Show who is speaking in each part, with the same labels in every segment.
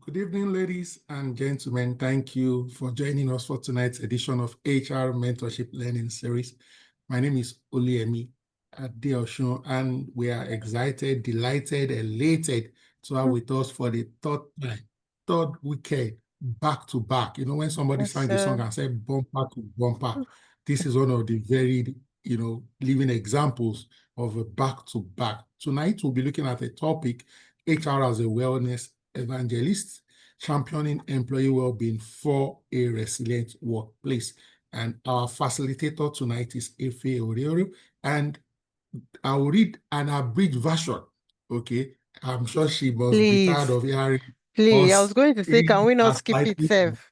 Speaker 1: Good evening, ladies and gentlemen. Thank you for joining us for tonight's edition of HR Mentorship Learning Series. My name is Oliemi Adeosun, and we are excited, delighted, elated to have with us for the third weekend, back to back. You know, when somebody sang the song and said bumper to bumper, this is one of the very, living examples of a back to back. Tonight, we'll be looking at a topic, HR as a wellness evangelist, championing employee well-being for a resilient workplace. And our facilitator tonight is Efe Oreoro, and I'll read an abridged version. Okay, I'm sure she must be tired of hearing
Speaker 2: Please, I
Speaker 1: us
Speaker 2: was going to say, can we not skip it, Sev?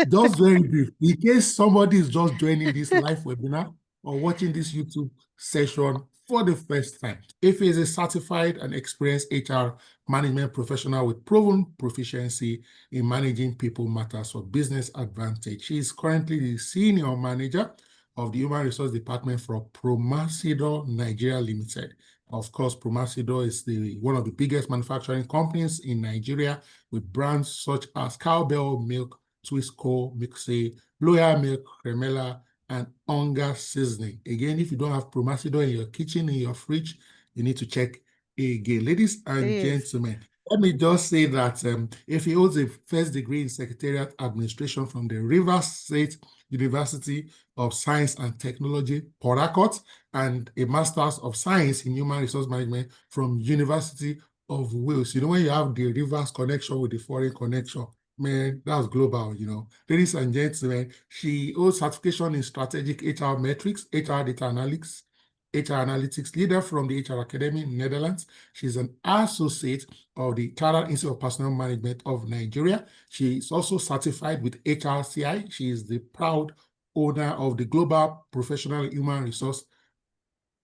Speaker 1: Just very brief, in case somebody is just joining this live webinar or watching this YouTube session for the first time. Efe is a certified and experienced HR management professional with proven proficiency in managing people matters for business advantage. She is currently the senior manager of the Human Resource Department for Promasido Nigeria Limited. Of course, Promasido is one of the biggest manufacturing companies in Nigeria with brands such as Cowbell Milk, Twisco, Mixie, Loyal Milk, Cremella, and Onga Seasoning. Again, if you don't have Promasido in your kitchen, in your fridge, you need to check again. Ladies and gentlemen, let me just say that if he holds a first degree in Secretariat Administration from the Rivers State University of Science and Technology, Port Harcourt, and a Master's of Science in Human Resource Management from University of Wales. You know, when you have the Rivers connection with the foreign connection, man, that's global, Ladies and gentlemen, she holds certification in strategic HR metrics, HR data analytics, leader from the HR Academy in Netherlands. She's an associate of the Chartered Institute of Personnel Management of Nigeria. She is also certified with HRCI. She is the proud owner of the Global Professional Human Resource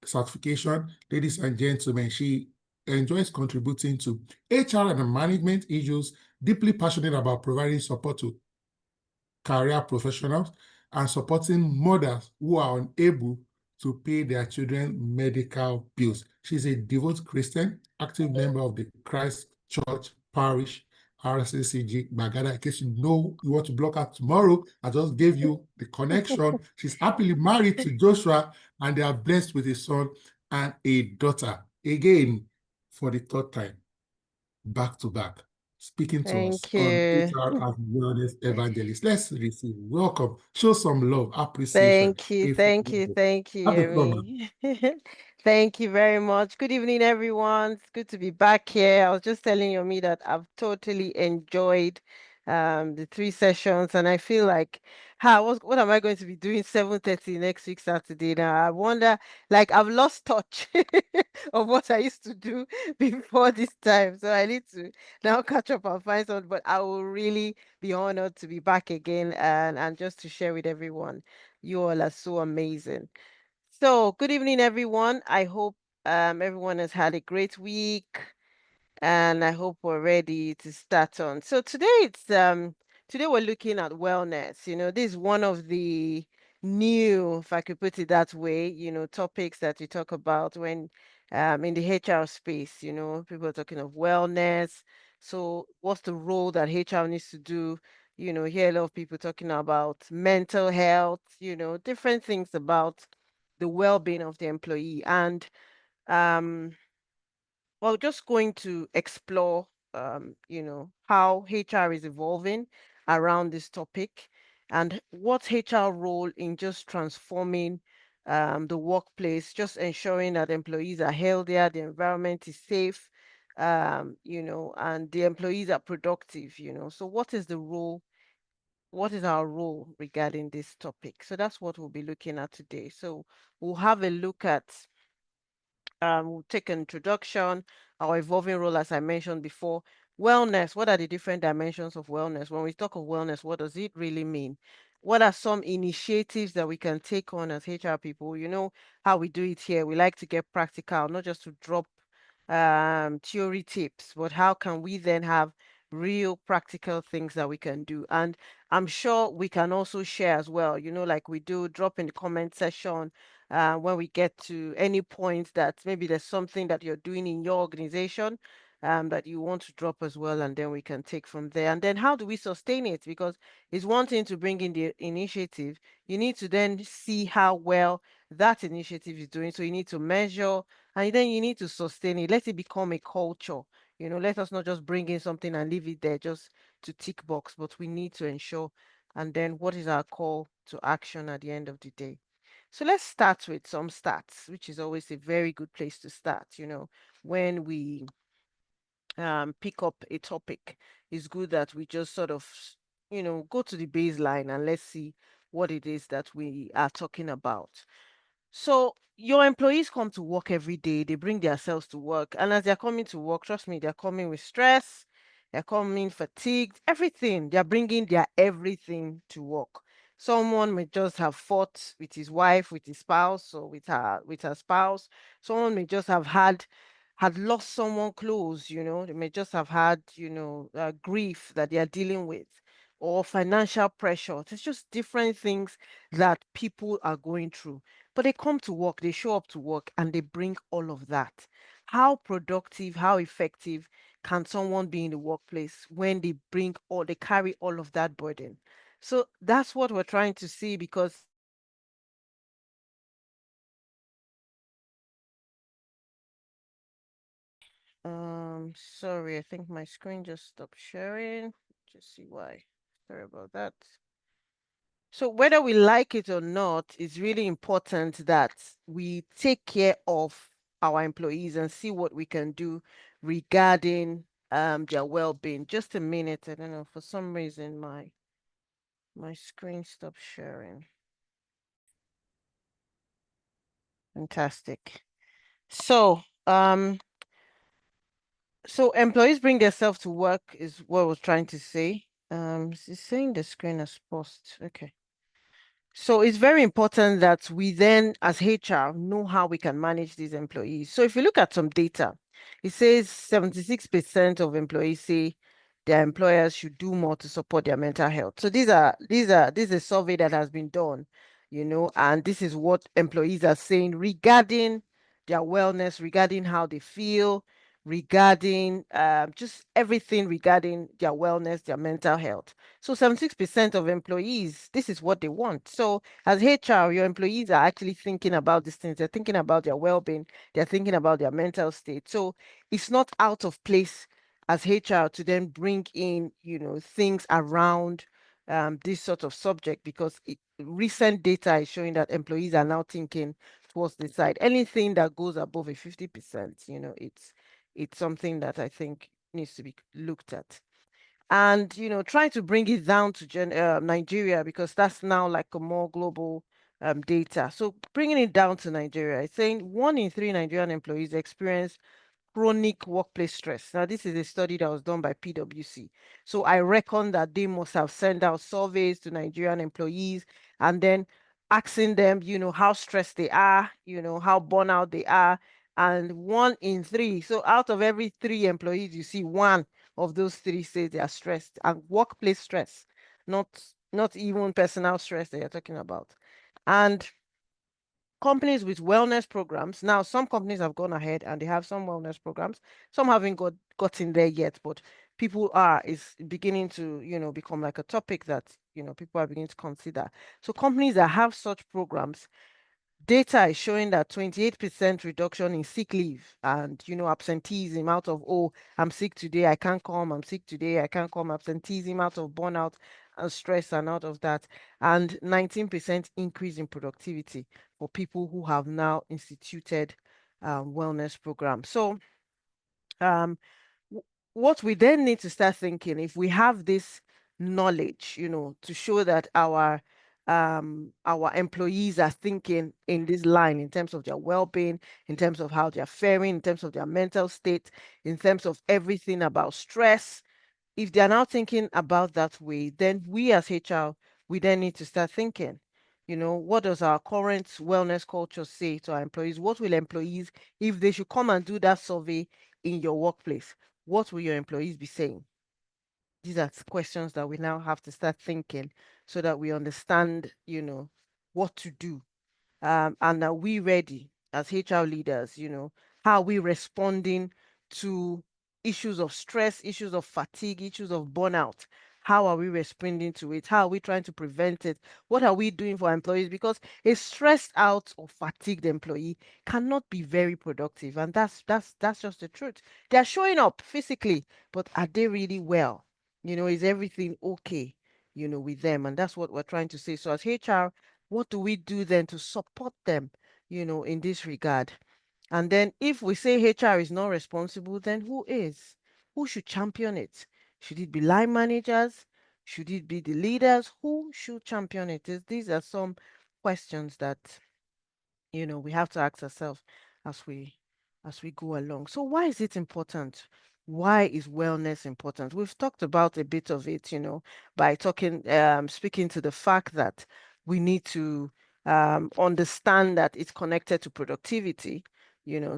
Speaker 1: certification. Ladies and gentlemen, she enjoys contributing to HR and management issues, deeply passionate about providing support to career professionals and supporting mothers who are unable to pay their children medical bills. She's a devout Christian, active member of the Christ Church Parish, RCCG Bagada. In case you want to block her tomorrow, I just gave you the connection. She's happily married to Joshua, and they are blessed with a son and a daughter. Again, for the third time, back to back, speaking to us on HR as Wellness Evangelist. Let's receive. Welcome. Show some love, appreciation.
Speaker 2: Thank you, Yemi. Thank you very much. Good evening, everyone. It's good to be back here. I was just telling Yomi that I've totally enjoyed the 3 sessions, and I feel like, what am I going to be doing 7:30 next week Saturday? Now I wonder, like, I've lost touch of what I used to do before this time, so I need to now catch up and find something. But I will really be honored to be back again and just to share with everyone. You all are so amazing. So, good evening, everyone. I hope everyone has had a great week, and I hope we're ready to start on. So today we're looking at wellness. This is one of the new, if I could put it that way, topics that we talk about when in the HR space. People are talking of wellness. So what's the role that HR needs to do? Hear a lot of people talking about mental health, different things about the well-being of the employee. And well, just going to explore, how HR is evolving around this topic and what's HR role in just transforming the workplace, just ensuring that employees are healthier, the environment is safe, and the employees are productive. So what is the role? What is our role regarding this topic? So that's what we'll be looking at today. So we'll have a look at we'll take an introduction, our evolving role, as I mentioned before. Wellness, what are the different dimensions of wellness? When we talk of wellness, what does it really mean? What are some initiatives that we can take on as HR people? You know how we do it here. We like to get practical, not just to drop theory tips, but how can we then have real practical things that we can do? And I'm sure we can also share as well, like we do, drop in the comment section when we get to any point that maybe there's something that you're doing in your organization that you want to drop as well, and then we can take from there. And then how do we sustain it? Because it's one thing to bring in the initiative. You need to then see how well that initiative is doing. So you need to measure, and then you need to sustain it. Let it become a culture. Let us not just bring in something and leave it there just to tick box, but we need to ensure. And then what is our call to action at the end of the day? So let's start with some stats, which is always a very good place to start. When we pick up a topic, it's good that we just sort of, go to the baseline and let's see what it is that we are talking about. So your employees come to work every day, they bring themselves to work, and as they're coming to work, trust me, they're coming with stress, they're coming fatigued, everything. They're bringing their everything to work. Someone may just have fought with his wife, with his spouse, or with her spouse. Someone may just have had lost someone close. They may just have had grief that they are dealing with, or financial pressure. There's just different things that people are going through, but they come to work, they show up to work, and they bring all of that. How productive, how effective can someone be in the workplace when they carry all of that burden? So that's what we're trying to see, because sorry, I think my screen just stopped sharing. Just see why. Sorry about that. So whether we like it or not, it's really important that we take care of our employees and see what we can do regarding their well-being. Just a minute. I don't know, for some reason my screen stopped sharing. Fantastic. So so employees bring themselves to work is what I was trying to say. It's saying the screen has paused. Okay. So it's very important that we then, as HR, know how we can manage these employees. So if you look at some data, it says 76% of employees say their employers should do more to support their mental health. So this is a survey that has been done, and this is what employees are saying regarding their wellness, regarding how they feel, regarding just everything regarding their wellness, their mental health. So 76% of employees, this is what they want. So as HR, your employees are actually thinking about these things. They're thinking about their well-being. They're thinking about their mental state. So it's not out of place as HR to then bring in, things around this sort of subject, because recent data is showing that employees are now thinking towards the side. Anything that goes above a 50%, it's something that I think needs to be looked at. And try to bring it down to Nigeria, because that's now like a more global data. So bringing it down to Nigeria, it's saying 1 in 3 Nigerian employees experience chronic workplace stress. Now, this is a study that was done by PwC. So I reckon that they must have sent out surveys to Nigerian employees and then asking them, how stressed they are, how burnout they are. And 1 in 3, so out of every 3 employees, you see one of those 3 say they are stressed, and workplace stress, not even personal stress that you're talking about. And companies with wellness programs. Now, some companies have gone ahead and they have some wellness programs. Some haven't gotten there yet, but people is beginning to, become like a topic that, people are beginning to consider. So companies that have such programs, data is showing that 28% reduction in sick leave and absenteeism out of, oh, I'm sick today, I can't come, I'm sick today, I can't come, absenteeism out of burnout and stress and out of that, and 19% increase in productivity for people who have now instituted wellness programs. So um, what we then need to start thinking, if we have this knowledge, to show that our employees are thinking in this line in terms of their well-being, in terms of how they're faring, in terms of their mental state, in terms of everything about stress. If they're now thinking about that way, then we as HR, we then need to start thinking, what does our current wellness culture say to our employees? What will employees, if they should come and do that survey in your workplace, what will your employees be saying? These are questions that we now have to start thinking so that we understand, what to do. And are we ready as HR leaders? How are we responding to issues of stress, issues of fatigue, issues of burnout. How are we responding to it? How are we trying to prevent it? What are we doing for our employees? Because a stressed out or fatigued employee cannot be very productive, and that's just the truth. They're showing up physically, but are they really well? Is everything okay? With them, and that's what we're trying to say. So as HR, what do we do then to support them? In this regard. And then if we say HR is not responsible, then who is? Who should champion it? Should it be line managers? Should it be the leaders? Who should champion it? These are some questions that we have to ask ourselves as we go along. So why is it important? Why is wellness important? We've talked about a bit of it, by speaking to the fact that we need to understand that it's connected to productivity,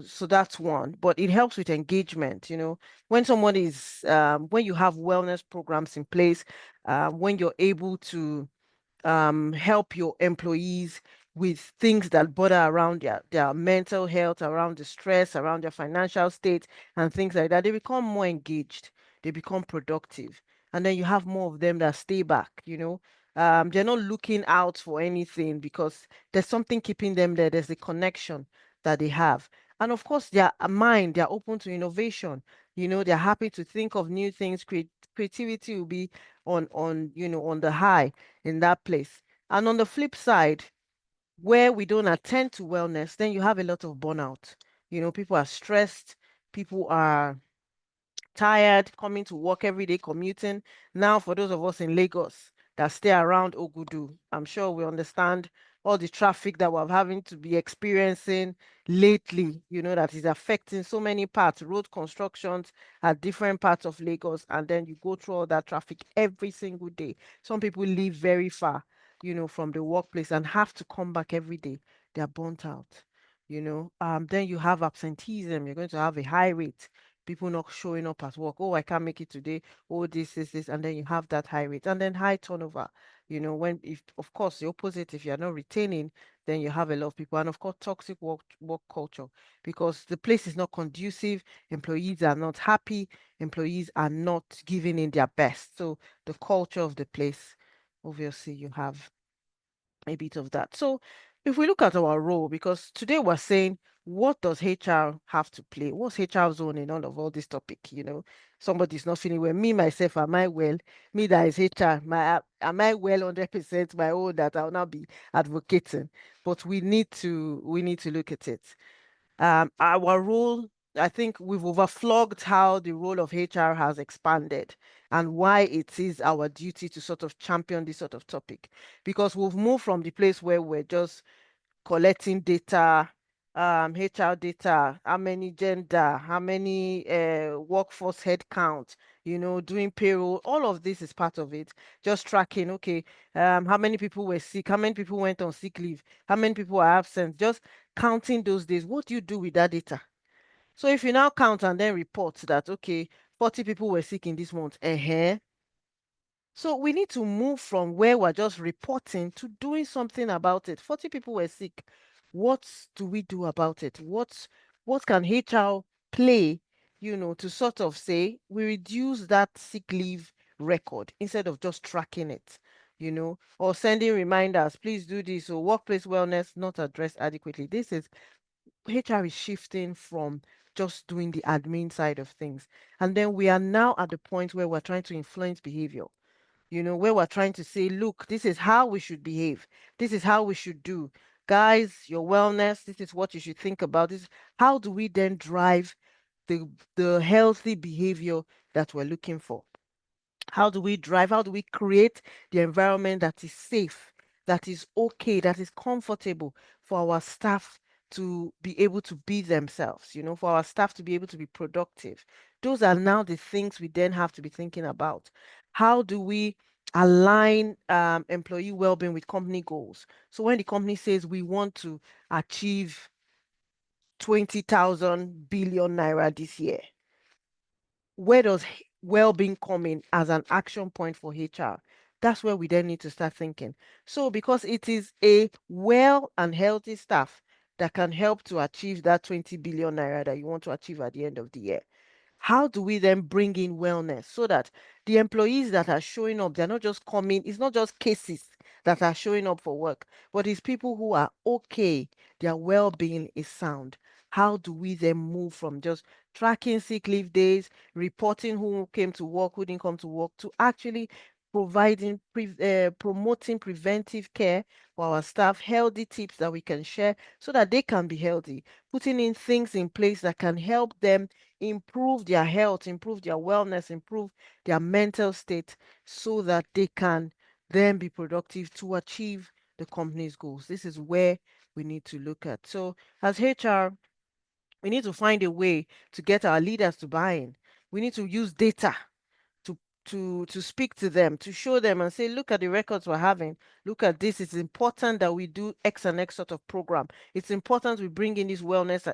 Speaker 2: so that's one. But it helps with engagement, when when you have wellness programs in place, when you're able to help your employees with things that bother around their mental health, around the stress, around their financial state, and things like that, they become more engaged, they become productive. And then you have more of them that stay back. They're not looking out for anything because there's something keeping them there. There's a connection that they have. And of course, their mind, they're open to innovation. They're happy to think of new things. Creativity will be on the high in that place. And on the flip side, where we don't attend to wellness, then you have a lot of burnout. People are stressed, people are tired coming to work every day, commuting. Now, for those of us in Lagos that stay around Ogudu, I'm sure we understand all the traffic that we're having to be experiencing lately, that is affecting so many parts, road constructions at different parts of Lagos, and then you go through all that traffic every single day. Some people live very far, from the workplace and have to come back every day. They're burnt out. Then you have absenteeism. You're going to have a high rate, people not showing up at work. Oh, I can't make it today. Oh, this, and then you have that high rate, and then high turnover. When, if of course the opposite, if you're not retaining, then you have a lot of people, and of course toxic work culture, because the place is not conducive. Employees are not happy. Employees are not giving in their best. So the culture of the place, obviously, you have a bit of that. So if we look at our role, because today we're saying, what does HR have to play? What's HR's own in all this topic? Somebody's not feeling well. Me, myself, am I well? Me that is HR, am I well 100% my own that I'll now be advocating? But we need to look at it. Our role, I think we've overflogged how the role of HR has expanded and why it is our duty to sort of champion this sort of topic. Because we've moved from the place where we're just collecting data, HR data, how many gender, how many workforce headcount, doing payroll. All of this is part of it. Just tracking, okay, how many people were sick, how many people went on sick leave, how many people are absent, just counting those days. What do you do with that data? So if you now count and then report that, okay, 40 people were sick in this month, so we need to move from where we're just reporting to doing something about it. 40 people were sick. What do we do about it? What can HR play, to sort of say we reduce that sick leave record instead of just tracking it, or sending reminders, please do this, or workplace wellness not addressed adequately. This is HR is shifting from just doing the admin side of things. And then we are now at the point where we're trying to influence behavior, where we're trying to say, look, this is how we should behave. This is how we should do. Guys, your wellness, this is what you should think about. This, how do we then drive the healthy behavior that we're looking for? How do we drive? How do we create the environment that is safe, that is okay, that is comfortable for our staff to be able to be themselves, for our staff to be able to be productive? Those are now the things we then have to be thinking about. How do we align employee well-being with company goals? So when the company says we want to achieve 20,000 billion naira this year, where does well-being come in as an action point for HR? That's where we then need to start thinking. So because it is a well and healthy staff that can help to achieve that 20 billion naira that you want to achieve at the end of the year. How do we then bring in wellness so that the employees that are showing up, they're not just coming, it's not just cases that are showing up for work, but it's people who are okay, their well-being is sound. How do we then move from just tracking sick leave days, reporting who came to work, who didn't come to work, to actually promoting preventive care for our staff, healthy tips that we can share so that they can be healthy, putting in things in place that can help them improve their health, improve their wellness, improve their mental state so that they can then be productive to achieve the company's goals. This is where we need to look at. So, as HR, we need to find a way to get our leaders to buy in. We need to use data to to speak to them, to show them and say, look at the records we're having, look at this. It's important that we do X and X sort of program. It's important we bring in this wellness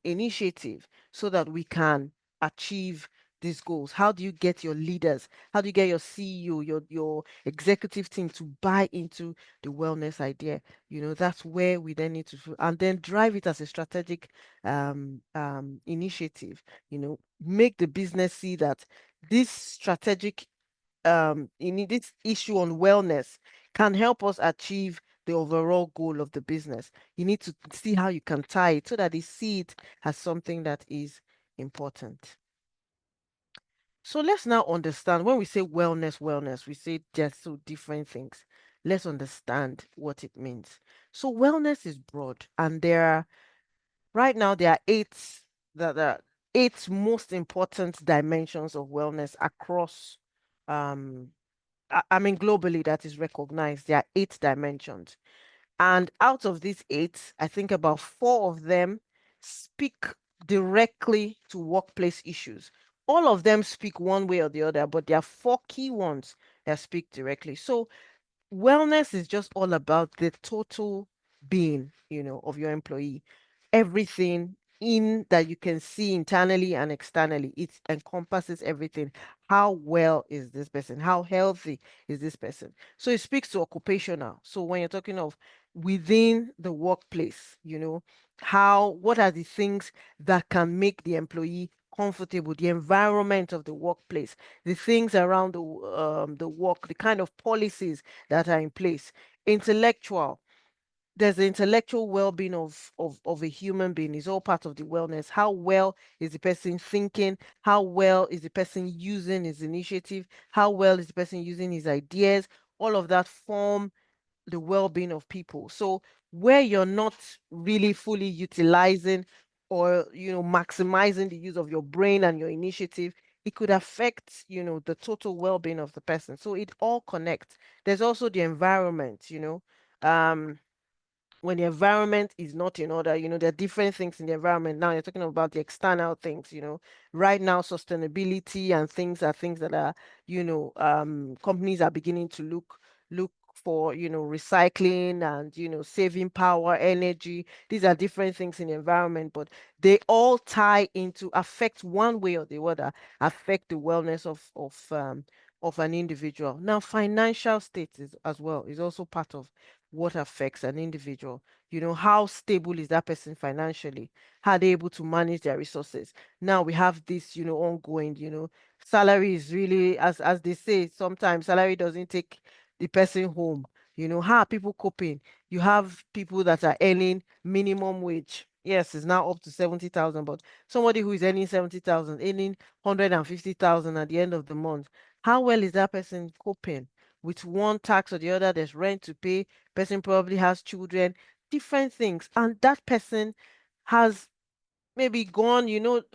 Speaker 2: initiative so that we can achieve these goals. How do you get your leaders? How do you get your CEO, your executive team to buy into the wellness idea? That's where we then need to and then drive it as a strategic initiative. Make the business see that this strategic this issue on wellness can help us achieve the overall goal of the business. You need to see how you can tie it so that they see it as something that is important. So let's now understand when we say wellness, we say just so different things. Let's understand what it means. So wellness is broad, and right now there are eight most important dimensions of wellness across um I mean globally that is recognized. There are eight dimensions. And out of these eight, I think about four of them speak directly to workplace issues. All of them speak one way or the other, but there are four key ones that speak directly. So wellness is just all about the total being, of your employee. Everything in that you can see internally and externally. It encompasses everything. How well is this person? How healthy is this person? So it speaks to occupational. So when you're talking of within the workplace, what are the things that can make the employee comfortable, the environment of the workplace, the things around the work, the kind of policies that are in place. Intellectual, there's the intellectual well-being of a human being is all part of the wellness. How well is the person thinking? How well is the person using his initiative? How well is the person using his ideas? All of that form the well-being of people. So where you're not really fully utilizing or maximizing the use of your brain and your initiative, it could affect the total well-being of the person. So it all connects. There's also the environment. Um when the environment is not in order, there are different things in the environment. Now you're talking about the external things, right now sustainability and things are things that are, companies are beginning to look for, recycling and, saving power, energy. These are different things in the environment, but they all tie into affect one way or the other, affect the wellness of an individual. Now, financial status as well is also part of what affects an individual. How stable is that person financially? How are they able to manage their resources? Now we have this, ongoing, salary is really, as they say, sometimes salary doesn't take the person home. How are people coping? You have people that are earning minimum wage. Yes, it's now up to 70,000, but somebody who is earning 70,000, earning 150,000 at the end of the month, how well is that person coping? With one tax or the other, there's rent to pay, person probably has children, different things, and that person has maybe gone,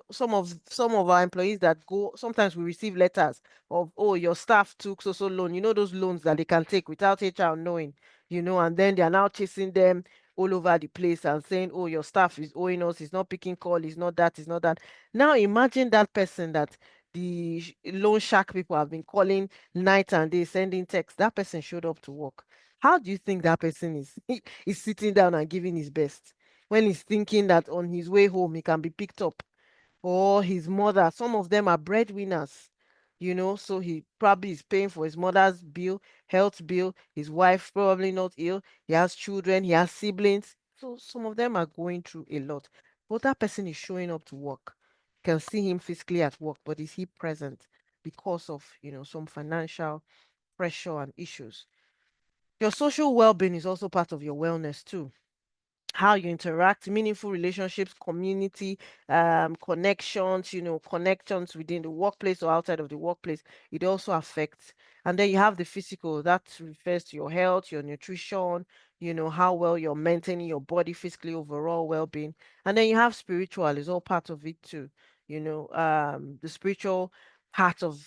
Speaker 2: some of our employees that go, sometimes we receive letters of, oh, your staff took so loan, those loans that they can take without HR knowing, and then they are now chasing them all over the place and saying, oh, your staff is owing us, he's not picking call, he's not that, he's not that. Now imagine that person that the loan shark people have been calling night and day, sending texts. That person showed up to work. How do you think that person is is sitting down and giving his best when he's thinking that on his way home he can be picked up? Or his mother, some of them are breadwinners, so he probably is paying for his mother's bill, health bill, his wife probably not ill, he has children, he has siblings, so some of them are going through a lot, but that person is showing up to work. can see him physically at work, but is he present because of, some financial pressure and issues? Your social well-being is also part of your wellness too. How you interact, meaningful relationships, community connections, connections within the workplace or outside of the workplace, it also affects. And then you have the physical, that refers to your health, your nutrition, how well you're maintaining your body physically, overall well-being. And then you have spiritual, is all part of it too. The spiritual part of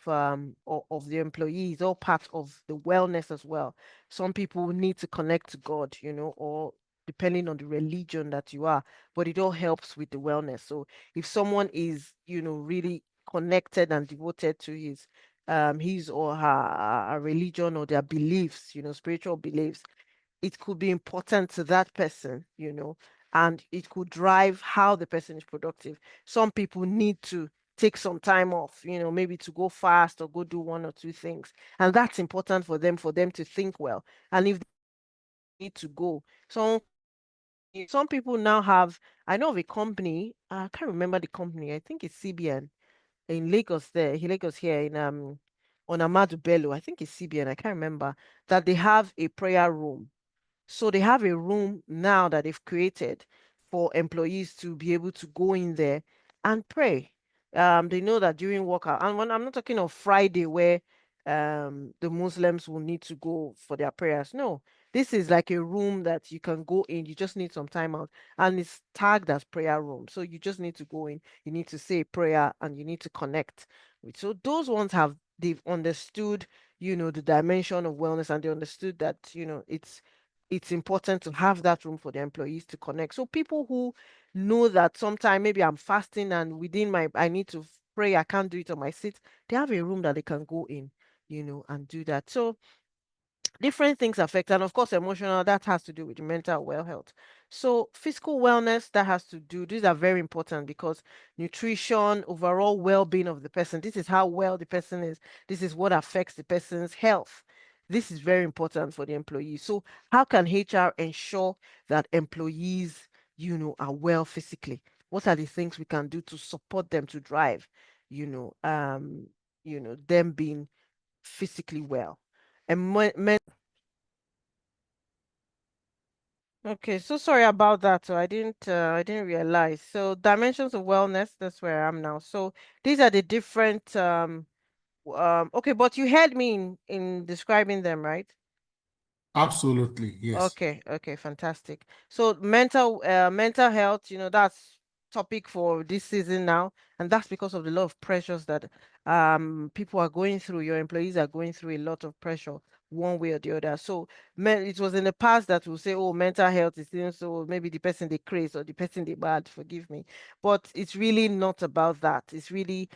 Speaker 2: the employee is all part of the wellness as well. Some people need to connect to God, or depending on the religion that you are, but it all helps with the wellness. So if someone is, really connected and devoted to his or her religion or their beliefs, spiritual beliefs, it could be important to that person, and it could drive how the person is productive. Some people need to take some time off, maybe to go fast or go do one or two things. And that's important for them to think well. And if they need to go, some people now have, I know of a company, I can't remember the company, I think it's CBN in Lagos there, Lagos here in on Amadu Bello, I think it's CBN, I can't remember, that they have a prayer room. So they have a room now that they've created for employees to be able to go in there and pray. They know that during workout, and when I'm not talking of Friday where the Muslims will need to go for their prayers. No, this is like a room that you can go in. You just need some time out, and it's tagged as prayer room. So you just need to go in. You need to say prayer, and you need to connect. So those ones they've understood, the dimension of wellness, and they understood that it's important to have that room for the employees to connect. So people who know that sometime maybe I'm fasting and within I need to pray, I can't do it on my seat, they have a room that they can go in, and do that. So different things affect, and of course emotional, that has to do with mental well health. So physical wellness, that has to do, these are very important because nutrition, overall well-being of the person, this is how well the person is, this is what affects the person's health. This is very important for the employees. So how can HR ensure that employees, are well physically? What are the things we can do to support them to drive, them being physically well? And okay, so sorry about that. So I didn't realize. So dimensions of wellness, that's where I am now. So these are the different okay, but you heard me in describing them, right?
Speaker 1: Absolutely, yes.
Speaker 2: Okay, okay, fantastic. So mental health, that's topic for this season now, and that's because of the lot of pressures that people are going through. Your employees are going through a lot of pressure one way or the other. So it was in the past that we'll say, oh, mental health is so maybe the person they craze or the person they bad, forgive me. But it's really not about that. It's really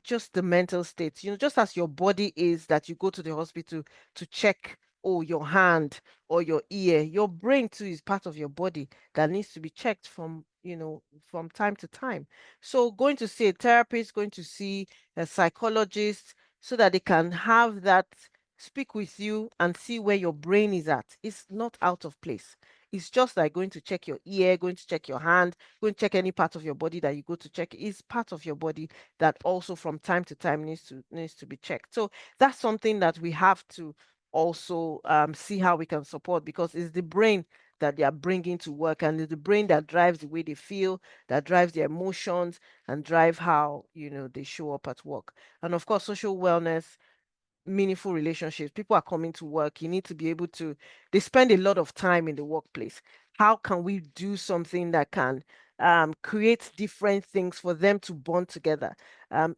Speaker 2: just the mental state. Just as your body is that you go to the hospital to check, oh, your hand or your ear, your brain too is part of your body that needs to be checked from time to time. So going to see a therapist, going to see a psychologist so that they can have that, speak with you and see where your brain is at. It's not out of place. It's just like going to check your ear, going to check your hand, going to check any part of your body that you go to check. It's part of your body that also from time to time needs to be checked. So that's something that we have to also see how we can support, because it's the brain that they are bringing to work, and it's the brain that drives the way they feel, that drives their emotions, and drive how they show up at work. And of course, social wellness, meaningful relationships. People are coming to work. You need to be able to, they spend a lot of time in the workplace. How can we do something that can create different things for them to bond together?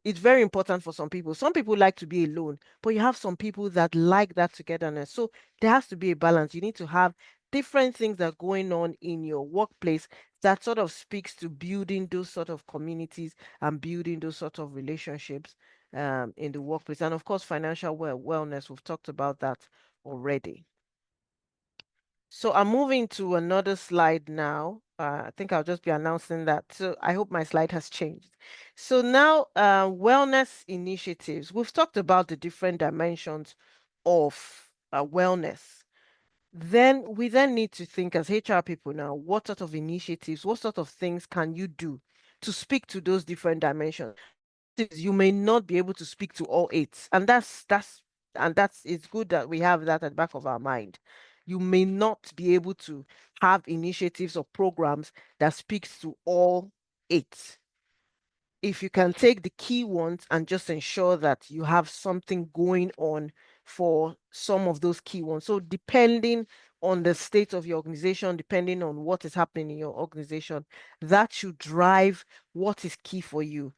Speaker 2: It's very important for some people. Some people like to be alone, but you have some people that like that togetherness. So there has to be a balance. You need to have different things that are going on in your workplace that sort of speaks to building those sort of communities and building those sort of relationships in the workplace. And of course, financial wellness, we've talked about that already. So I'm moving to another slide now. I think I'll just be announcing that. So I hope my slide has changed. So now, wellness initiatives. We've talked about the different dimensions of wellness. Then we need to think as HR people now, what sort of initiatives, what sort of things can you do to speak to those different dimensions. You may not be able to speak to all eight, and that's it's good that we have that at the back of our mind. You may not be able to have initiatives or programs that speaks to all eight. If you can take the key ones and just ensure that you have something going on for some of those key ones. So depending on the state of your organization, depending on what is happening in your organization, that should drive what is key for you,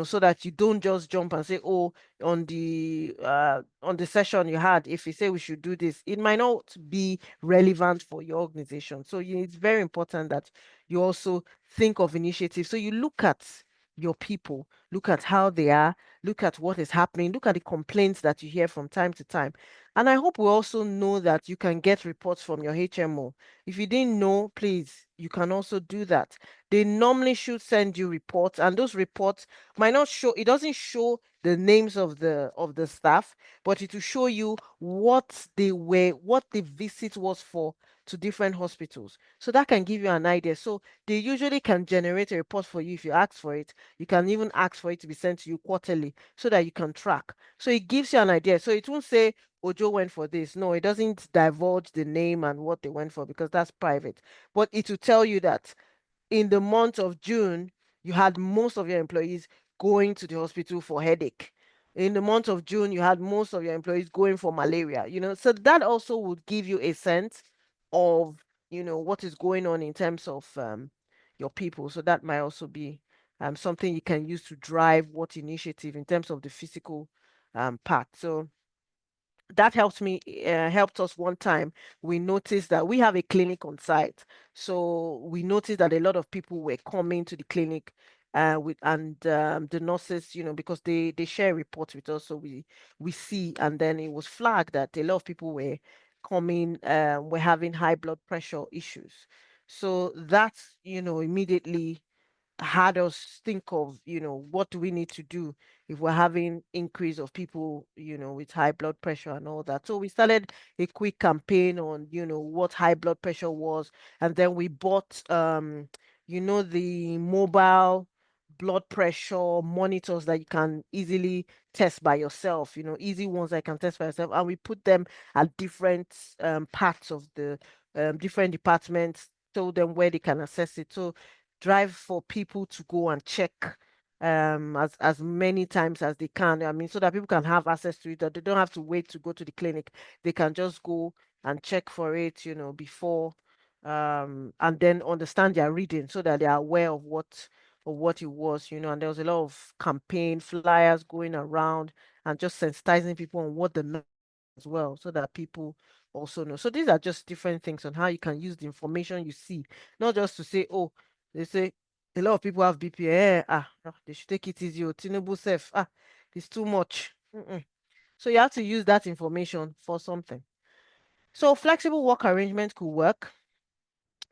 Speaker 2: so that you don't just jump and say, oh, on the session you had, if you say we should do this, it might not be relevant for your organization. So it's very important that you also think of initiatives. So you look at your people, look at how they are, look at what is happening, look at the complaints that you hear from time to time. And I hope we also know that you can get reports from your HMO. If you didn't know, please, you can also do that. They normally should send you reports, and those reports might not show, it doesn't show the names of the staff, but it will show you what the visit was for to different hospitals. So that can give you an idea. So they usually can generate a report for you if you ask for it. You can even ask for it to be sent to you quarterly so that you can track. So it gives you an idea. So it won't say Ojo went for this. No, it doesn't divulge the name and what they went for because that's private. But it will tell you that in the month of June, you had most of your employees going to the hospital for headache. In the month of June, you had most of your employees going for malaria, So that also would give you a sense of, what is going on in terms of your people. So that might also be something you can use to drive what initiative in terms of the physical part. So that helped us one time. We noticed that we have a clinic on site, so we noticed that a lot of people were coming to the clinic with and the nurses, because they share reports with us, so we see, and then it was flagged that a lot of people were coming, were having high blood pressure issues. So that's, immediately had us think of, what do we need to do if we're having increase of people, with high blood pressure and all that. So we started a quick campaign on, what high blood pressure was, and then we bought, the mobile blood pressure monitors that you can easily test by yourself, easy ones that you can test by yourself, and we put them at different parts of the different departments, told them where they can access it. So drive for people to go and check as many times as they can. I mean, so that people can have access to it, that they don't have to wait to go to the clinic. They can just go and check for it, before and then understand their reading so that they are aware of what it was, and there was a lot of campaign flyers going around and just sensitizing people on what the as well, so that people also know. So these are just different things on how you can use the information you see, not just to say, oh, they say a lot of people have BP. They should take it easy. Tinubu self, it's too much. So you have to use that information for something. So flexible work arrangement could work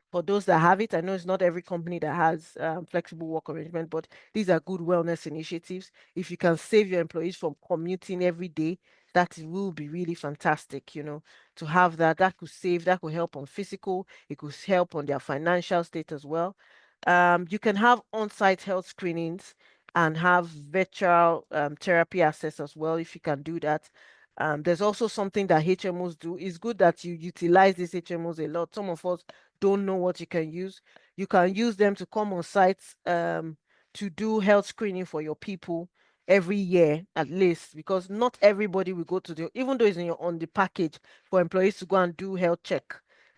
Speaker 2: for those that have it. I know it's not every company that has flexible work arrangement, but these are good wellness initiatives. If you can save your employees from commuting every day, that will be really fantastic, to have that. That could help on physical, it could help on their financial state as well. You can have on-site health screenings and have virtual therapy access as well if you can do that. There's also something that HMOs do. It's good that you utilize these HMOs a lot. Some of us don't know what you can use. You can use them to come on sites to do health screening for your people every year at least, because not everybody will go to even though it's on the package for employees to go and do health check,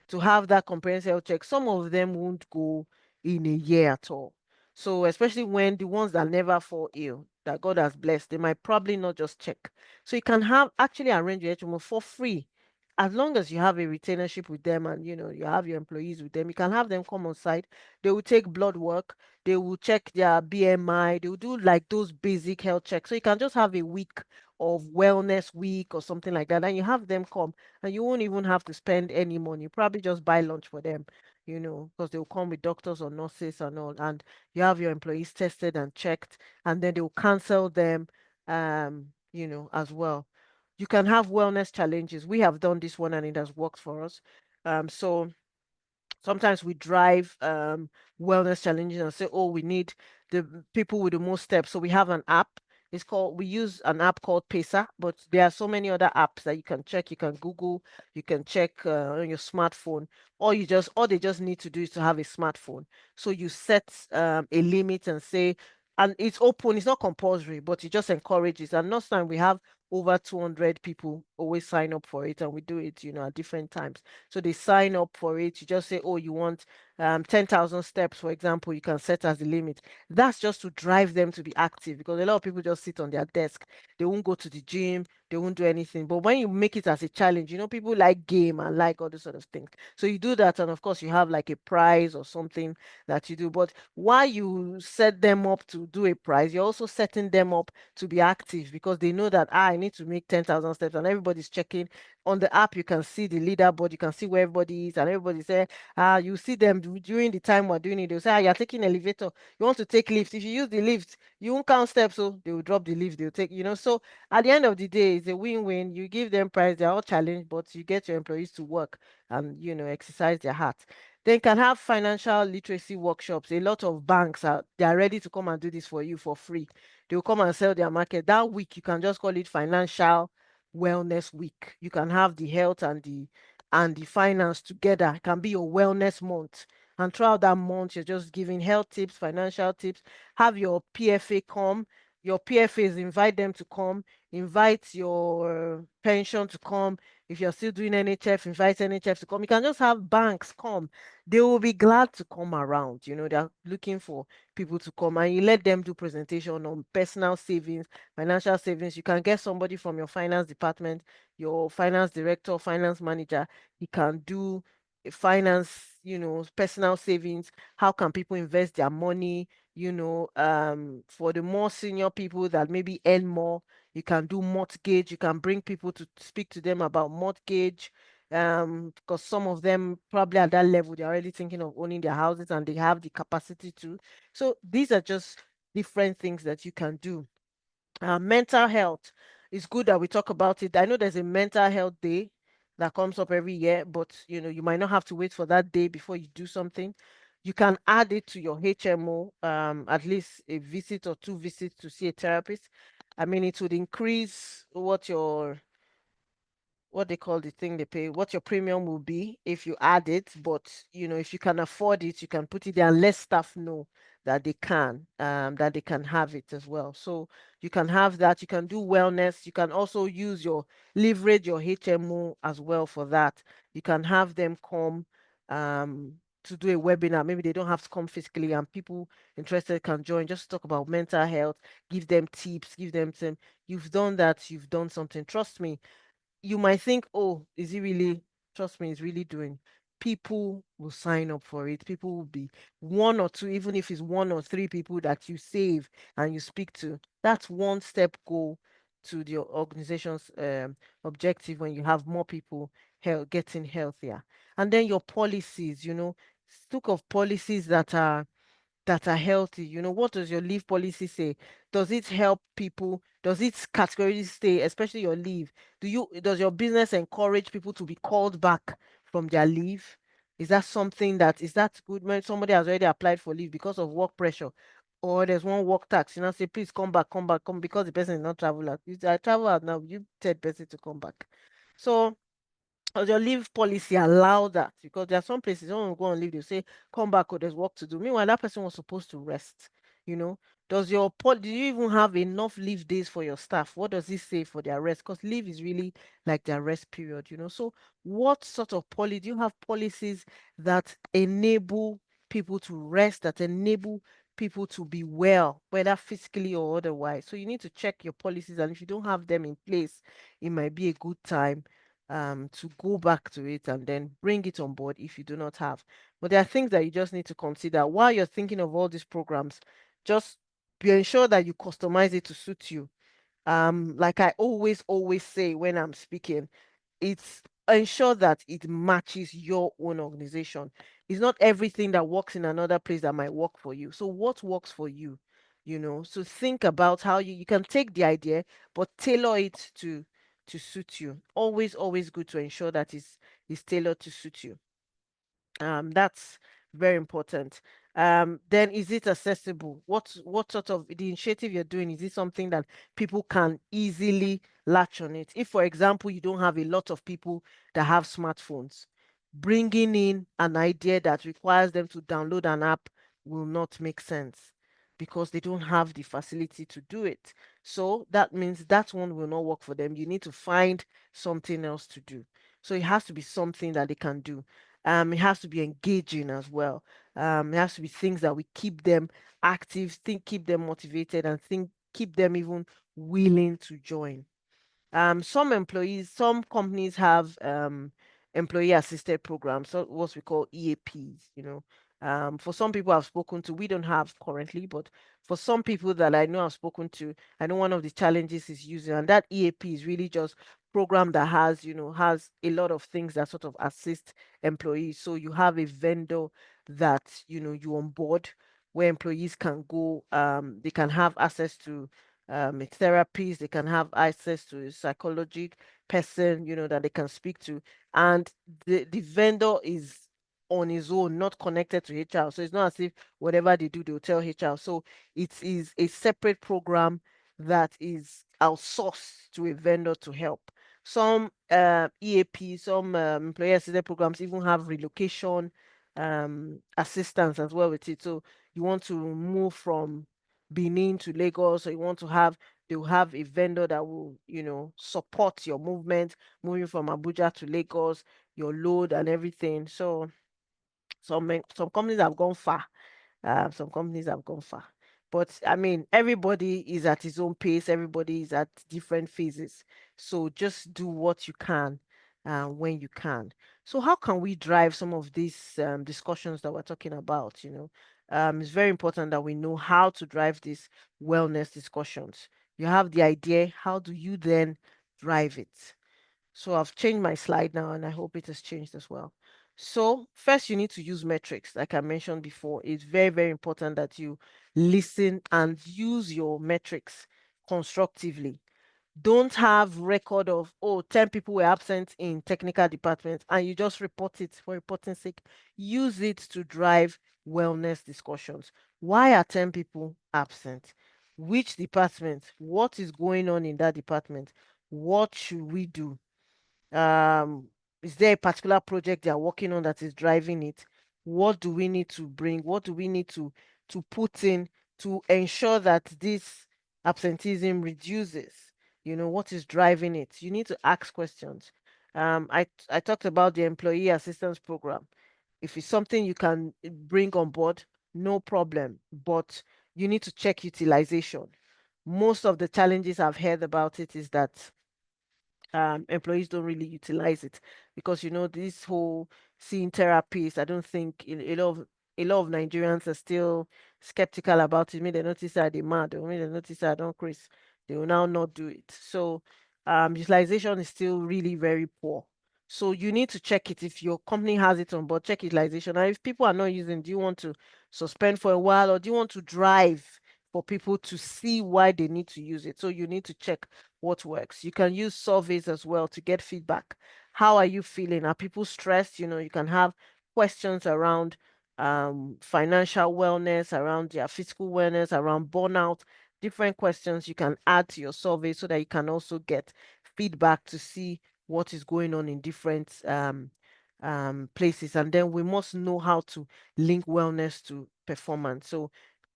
Speaker 2: to have that comprehensive health check. Some of them won't go in a year at all. So especially when the ones that never fall ill, that God has blessed, they might probably not just check. So you can actually arrange your HMO for free as long as you have a retainership with them, and you have your employees with them. You can have them come on site. They will take blood work, they will check their BMI, they will do like those basic health checks. So you can just have a week of wellness week or something like that, and you have them come, and you won't even have to spend any money. You probably just buy lunch for them, because they will come with doctors or nurses and all, and you have your employees tested and checked, and then they will cancel them as well. You can have wellness challenges. We have done this one and it has worked for us. So sometimes we drive wellness challenges and say, oh, we need the people with the most steps. So we have an app. We use an app called Pesa, but there are so many other apps that you can check. You can Google, you can check on your smartphone, all they just need to do is to have a smartphone. So you set a limit and say, and it's open, it's not compulsory, but it just encourages. And last time we have over 200 people always sign up for it, and we do it, at different times. So they sign up for it. You just say, oh, you want 10,000 steps, for example, you can set as the limit. That's just to drive them to be active, because a lot of people just sit on their desk. They won't go to the gym, they won't do anything. But when you make it as a challenge, people like game and like all those sort of things. So you do that, and of course, you have like a prize or something that you do. But while you set them up to do a prize, you're also setting them up to be active, because they know that I need to make 10,000 steps, and everybody's checking. On the app, you can see the leaderboard, you can see where everybody is, and everybody say, you see them during the time we're doing it. They'll say, you're taking elevator, you want to take lift. If you use the lift, you won't count steps, so they will drop the lift, they'll take, So at the end of the day, it's a win-win. You give them prize, they're all challenged, but you get your employees to work and exercise their heart. They can have financial literacy workshops. A lot of banks they are ready to come and do this for you for free. They will come and sell their market. That week, you can just call it Financial Wellness Week. You can have the health and the finance together. It can be your wellness month. And throughout that month, you're just giving health tips, financial tips. Have your PFA come. Your PFAs, invite them to come. Invite your pension to come. If you're still doing NHF, invite NHF to come. You can just have banks come. They will be glad to come around. They're looking for people to come, and you let them do presentation on personal savings, financial savings. You can get somebody from your finance department, your finance director, finance manager. He can do finance, personal savings. How can people invest their money? For the more senior people that maybe earn more, you can do mortgage. You can bring people to speak to them about mortgage. Because some of them probably at that level, they're already thinking of owning their houses and they have the capacity to. So these are just different things that you can do. Mental health, it's good that we talk about it. I know there's a mental health day that comes up every year, but you might not have to wait for that day before you do something. You can add it to your HMO, at least a visit or two visits to see a therapist. I mean, it would increase what they call the thing they pay, what your premium will be if you add it. But if you can afford it, you can put it there and let staff know that they can have it as well. So you can have that. You can do wellness. You can also leverage your HMO as well for that. You can have them come to do a webinar. Maybe they don't have to come physically, and people interested can join. Just talk about mental health, give them tips, give them some. You've done that. You've done something. Trust me, you might think, oh, is he really? Trust me, he's really doing. People will sign up for it. People will be one or two, even if it's one or three people that you save and you speak to. That's one step go to the organization's objective when you have more people getting healthier. And then your policies, think of policies that are healthy. What does your leave policy say? Does it help people? Does it categorically stay, especially your leave? Does your business encourage people to be called back from their leave? Is that good when somebody has already applied for leave because of work pressure? Or there's one work tax, say, please come back, come back, come, because the person is not travel out. If I travel out now, you tell the person to come back. So does your leave policy allow that? Because there are some places when you go on leave, they say, come back or there's work to do. Meanwhile, that person was supposed to rest. You know, do you even have enough leave days for your staff? What does it say for their rest? Because leave is really like their rest period. So what sort of policy do you have policies that enable people to rest, that enable people to be well, whether physically or otherwise? So you need to check your policies, and if you don't have them in place, it might be a good time to go back to it and then bring it on board if you do not have. But there are things that you just need to consider while you're thinking of all these programs. Just be ensure that you customize it to suit you. Like I always say when I'm speaking, it's ensure that it matches your own organization. It's not everything that works in another place that might work for you. So what works for you? So think about how you can take the idea but tailor it to suit you. Always good to ensure that it's tailored to suit you. That's very important. Then is it accessible? What sort of the initiative you're doing, is it something that people can easily latch on it? If, for example, you don't have a lot of people that have smartphones, bringing in an idea that requires them to download an app will not make sense because they don't have the facility to do it. So that means that one will not work for them. You need to find something else to do. So it has to be something that they can do. It has to be engaging as well. It has to be things that we keep them active, think keep them motivated, and think keep them even willing to join. Some companies have employee assisted programs, so what we call EAPs, you know. For some people I've spoken to, we don't have currently, but for some people that I know I've spoken to, I know one of the challenges is using, and that EAP is really just program that has, has a lot of things that sort of assist employees. So you have a vendor that, you onboard where employees can go, they can have access to a therapist, they can have access to a psychological person, that they can speak to. And the vendor is on his own, not connected to HR. So it's not as if whatever they do, they'll tell HR. So it is a separate program that is outsourced to a vendor to help. Some EAP, some employee assistance programs even have relocation assistance as well with it. So you want to move from Benin to Lagos, or you want to have, they'll have a vendor that will, support your movement, moving from Abuja to Lagos, your load and everything. So some companies have gone far. Some companies have gone far. But I mean, everybody is at his own pace, everybody is at different phases. So just do what you can when you can. So, how can we drive some of these discussions that we're talking about? It's very important that we know how to drive these wellness discussions. You have the idea, how do you then drive it? So I've changed my slide now and I hope it has changed as well. So first you need to use metrics. Like I mentioned before, it's very, very important that you listen and use your metrics constructively. Don't have record of, oh, 10 people were absent in technical department and you just report it for reporting sake. Use it to drive wellness discussions. Why are 10 people absent? Which department? What is going on in that department? What should we do? um is there a particular project they are working on that is driving it? What do we need to bring, what do we need to put in to ensure that this absenteeism reduces? What is driving it? You need to ask questions. I talked about the employee assistance program. If it's something you can bring on board, no problem, but you need to check utilization. Most of the challenges I've heard about it is that employees don't really utilize it because this whole seeing therapists. I don't think a lot of Nigerians are still skeptical about it. May they notice that they mad, or may they notice that I don't Chris, they will now not do it. So utilization is still really very poor. So you need to check it if your company has it on board. Check utilization. And if people are not using, do you want to suspend for a while or do you want to drive for people to see why they need to use it? So you need to check what works. You can use surveys as well to get feedback. How are you feeling? Are people stressed? You can have questions around financial wellness, around their physical wellness, around burnout, different questions you can add to your survey so that you can also get feedback to see what is going on in different places. And then we must know how to link wellness to performance. So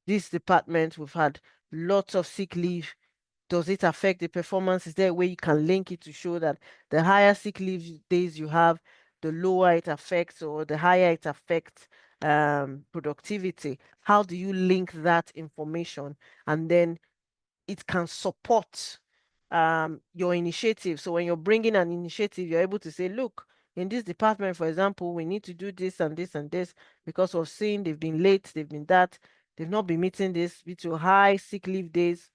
Speaker 2: this department, we've had lots of sick leave. Does it affect the performance? Is there a way you can link it to show that the higher sick leave days you have, the lower it affects, or the higher it affects productivity? How do you link that information? And then it can support your initiative. So when you're bringing an initiative, you're able to say, look, in this department, for example, we need to do this and this and this because of seeing they've been late, they've been that, they've not been meeting this due to high sick leave days.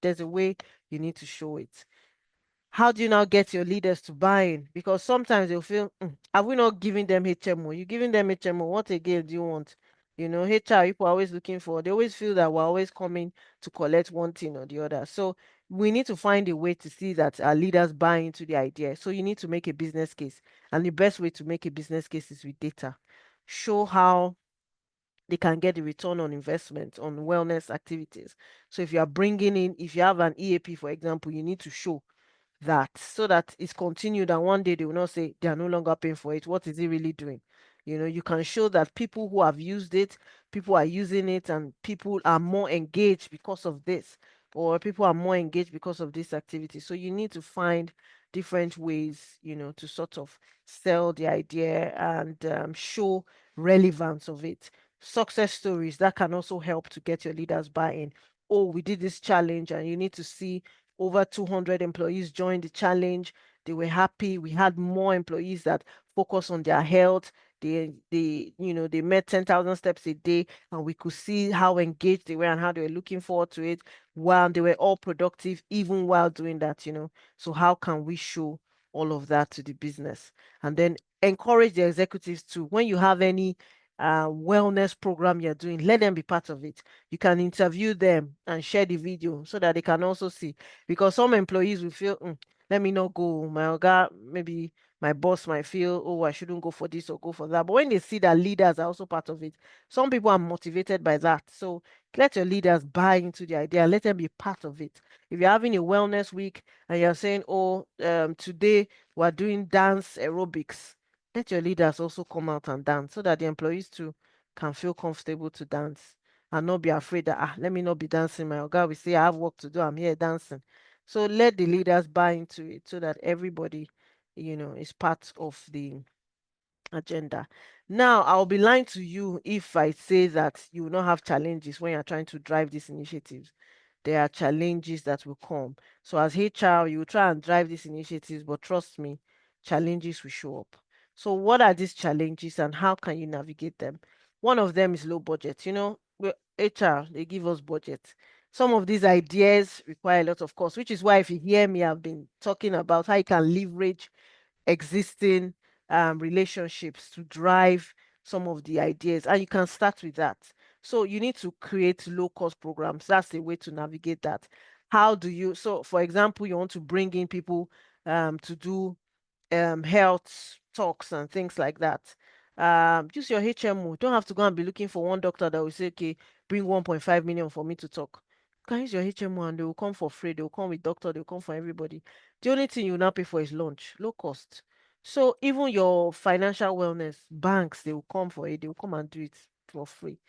Speaker 2: There's a way you need to show it. How do you now get your leaders to buy in? Because sometimes they'll feel, are we not giving them HMO? You're giving them HMO. What again do you want? HR people are always looking for, they always feel that we're always coming to collect one thing or the other. So we need to find a way to see that our leaders buy into the idea. So you need to make a business case. And the best way to make a business case is with data. show how they can get the return on investment on wellness activities. So if you are bringing in, if you have an EAP, for example, you need to show that so that it's continued and one day they will not say they are no longer paying for it. What is it really doing? You can show that people who have used it, people are using it, and people are more engaged because of this, or people are more engaged because of this activity. So you need to find different ways, to sort of sell the idea and show relevance of it. Success stories that can also help to get your leaders buy-in. Oh, we did this challenge, and you need to see over 200 employees joined the challenge. They were happy. We had more employees that focus on their health. They met 10,000 steps a day, and we could see how engaged they were and how they were looking forward to it while they were all productive, even while doing that. So how can we show all of that to the business? And then encourage the executives to, when you have any wellness program you're doing, let them be part of it. You can interview them and share the video so that they can also see, because some employees will feel, let me not go. My oga, maybe my boss might feel, oh, I shouldn't go for this or go for that. But when they see that leaders are also part of it, some people are motivated by that. So let your leaders buy into the idea. Let them be part of it. If you're having a wellness week and you're saying, oh, today we're doing dance aerobics, let your leaders also come out and dance so that the employees too can feel comfortable to dance and not be afraid that, let me not be dancing. My oga will say, I have work to do. I'm here dancing. So let the leaders buy into it so that everybody, is part of the agenda. Now, I'll be lying to you if I say that you will not have challenges when you're trying to drive these initiatives. There are challenges that will come. So, as HR, you will try and drive these initiatives, but trust me, challenges will show up. So, what are these challenges and how can you navigate them? One of them is low budget. HR, they give us budget. Some of these ideas require a lot of cost, which is why, if you hear me, I've been talking about how you can leverage existing relationships to drive some of the ideas, and you can start with that. So you need to create low cost programs. That's the way to navigate that. How do you, so for example, you want to bring in people to do health talks and things like that. Use your HMO. Don't have to go and be looking for one doctor that will say, okay, bring 1.5 million for me to talk. You can use your HMO and they will come for free. They will come with doctor. They will come for everybody. The only thing you will now pay for is lunch, low cost. So even your financial wellness banks, they will come for it. They will come and do it for free,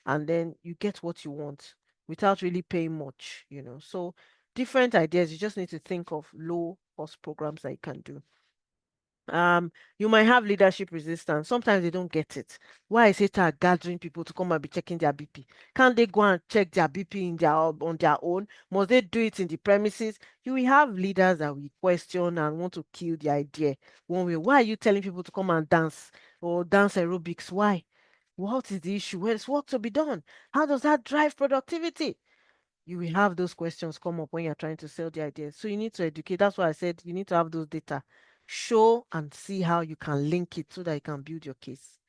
Speaker 2: and then you get what you want without really paying much. So different ideas. You just need to think of low cost programs that you can do. You might have leadership resistance. Sometimes they don't get it. Why is HR gathering people to come and be checking their BP? Can't they go and check their BP on their own? Must they do it in the premises? You will have leaders that will question and want to kill the idea one way. Why are you telling people to come and dance or dance aerobics? Why? What is the issue? There's work to be done. How does that drive productivity? You will have those questions come up when you're trying to sell the idea. So you need to educate. That's why I said you need to have those data. Show and see how you can link it so that you can build your case.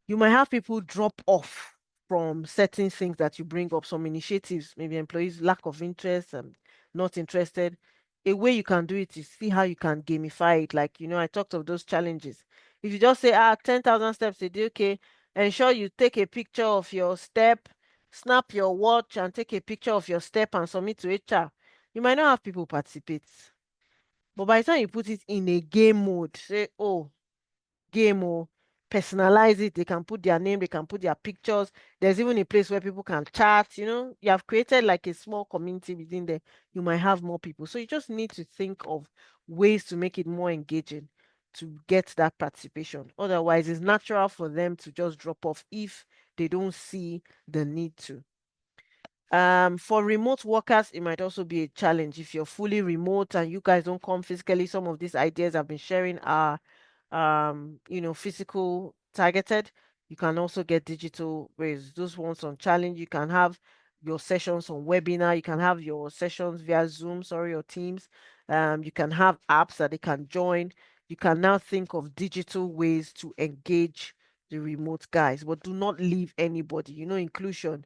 Speaker 2: You might have people drop off from certain things that you bring up, some initiatives, maybe employees lack of interest and not interested. A way you can do it is see how you can gamify it. Like, I talked of those challenges. If you just say, 10,000 steps a day, okay, ensure you take a picture of your step, snap your watch and take a picture of your step and submit to HR. You might not have people participate. But by the time you put it in a game mode, say, oh, game or personalize it. They can put their name, they can put their pictures. There's even a place where people can chat. You have created like a small community within there. You might have more people. So you just need to think of ways to make it more engaging to get that participation. Otherwise, it's natural for them to just drop off if they don't see the need to. For remote workers, it might also be a challenge. If you're fully remote and you guys don't come physically, some of these ideas I've been sharing are physical targeted. You can also get digital ways. Those ones on challenge, you can have your sessions on webinar, you can have your sessions via Zoom, sorry, or Teams. You can have apps that they can join. You can now think of digital ways to engage the remote guys, but do not leave anybody. Inclusion,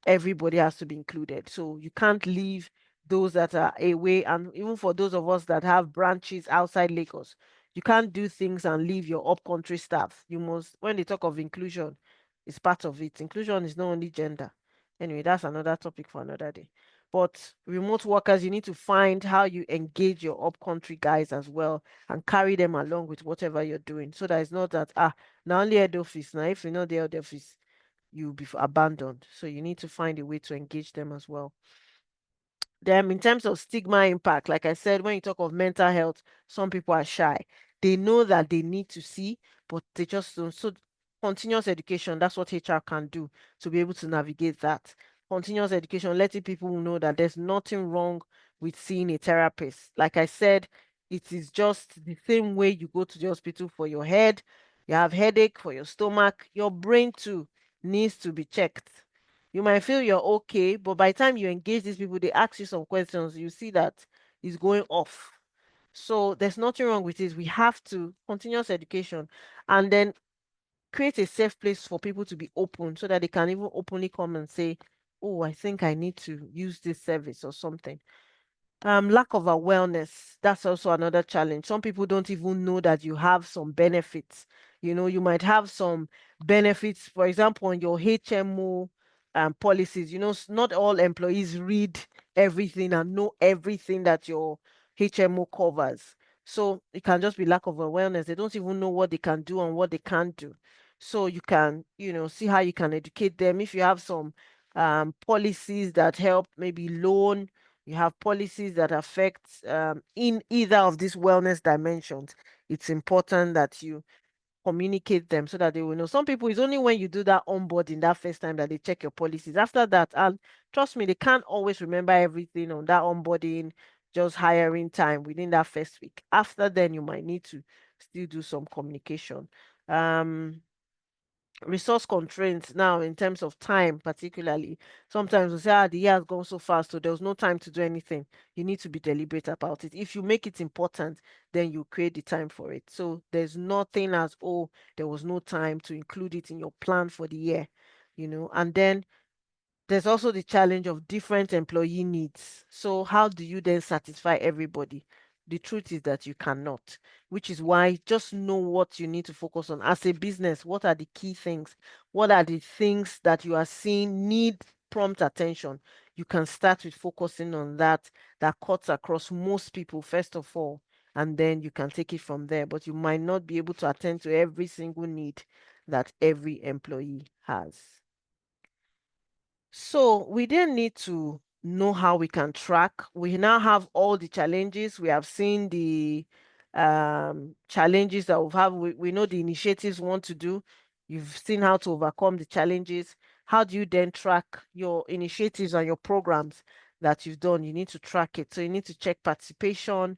Speaker 2: everybody has to be included. So you can't leave those that are away. And even for those of us that have branches outside Lagos, You can't do things and leave your up-country staff. You must, when they talk of inclusion, it's part of it. Inclusion is not only gender. Anyway, that's another topic for another day. But remote workers, you need to find how you engage your up-country guys as well and carry them along with whatever you're doing. So that it's not that, now only head office. Now, if you know the head office, you'll be abandoned. So you need to find a way to engage them as well. Then in terms of stigma impact, like I said, when you talk of mental health, some people are shy. They know that they need to see, but they just don't. So continuous education, that's what HR can do to be able to navigate that. Continuous education, letting people know that there's nothing wrong with seeing a therapist. Like I said, it is just the same way you go to the hospital for your head, you have headache for your stomach, your brain too needs to be checked. You might feel you're okay, but by the time you engage these people, they ask you some questions, you see that it's going off. So there's nothing wrong with it. We have to continuous education and then create a safe place for people to be open so that they can even openly come and say, oh, I think I need to use this service or something. Lack of awareness, that's also another challenge. Some people don't even know that you have some benefits. You might have some benefits, for example, on your HMO policies. Not all employees read everything and know everything that your HMO covers. So it can just be lack of awareness. They don't even know what they can do and what they can't do. So you can, see how you can educate them. If you have some policies that help, maybe loan, you have policies that affect in either of these wellness dimensions, it's important that you communicate them so that they will know. Some people, it's only when you do that onboarding that first time that they check your policies. After that, and trust me, they can't always remember everything on that onboarding, just hiring time within that first week. After then, you might need to still do some communication. Resource constraints now in terms of time, particularly. Sometimes we say, the year has gone so fast, so there was no time to do anything. You need to be deliberate about it. If you make it important, then you create the time for it. So there's nothing as, oh, there was no time to include it in your plan for the year, and then there's also the challenge of different employee needs. So how do you then satisfy everybody? The truth is that you cannot, which is why just know what you need to focus on. As a business, what are the key things? What are the things that you are seeing need prompt attention? You can start with focusing on that cuts across most people, first of all, and then you can take it from there. But you might not be able to attend to every single need that every employee has. So we then need to know how we can track. We now have all the challenges. We have seen the challenges that we have. We know the initiatives we want to do. You've seen how to overcome the challenges. How do you then track your initiatives and your programs that you've done? You need to track it. So you need to check participation.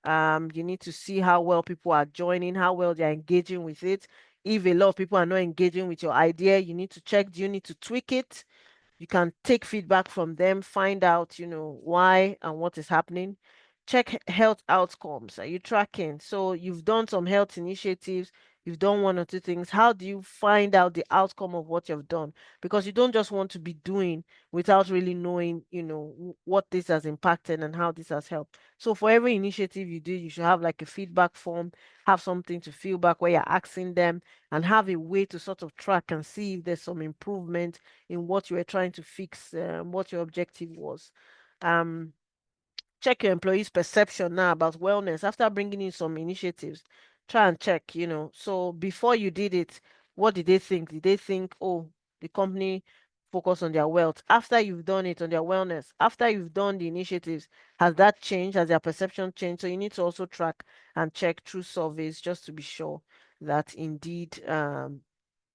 Speaker 2: You need to see how well people are joining, how well they're engaging with it. If a lot of people are not engaging with your idea, you need to check, do you need to tweak it? You can take feedback from them, find out, why and what is happening. Check health outcomes. Are you tracking? So you've done some health initiatives, you've done one or two things. How do you find out the outcome of what you've done? Because you don't just want to be doing without really knowing, what this has impacted and how this has helped. So for every initiative you do, you should have like a feedback form, have something to feel back where you're asking them, and have a way to sort of track and see if there's some improvement in what you were trying to fix, what your objective was. Um, Check your employees' perception now about wellness after bringing in some initiatives. Try and check, So before you did it, what did they think? Did they think, oh, the company focus on their wealth? After you've done it on their wellness, after you've done the initiatives, has that changed? Has their perception changed? So you need to also track and check through surveys just to be sure that indeed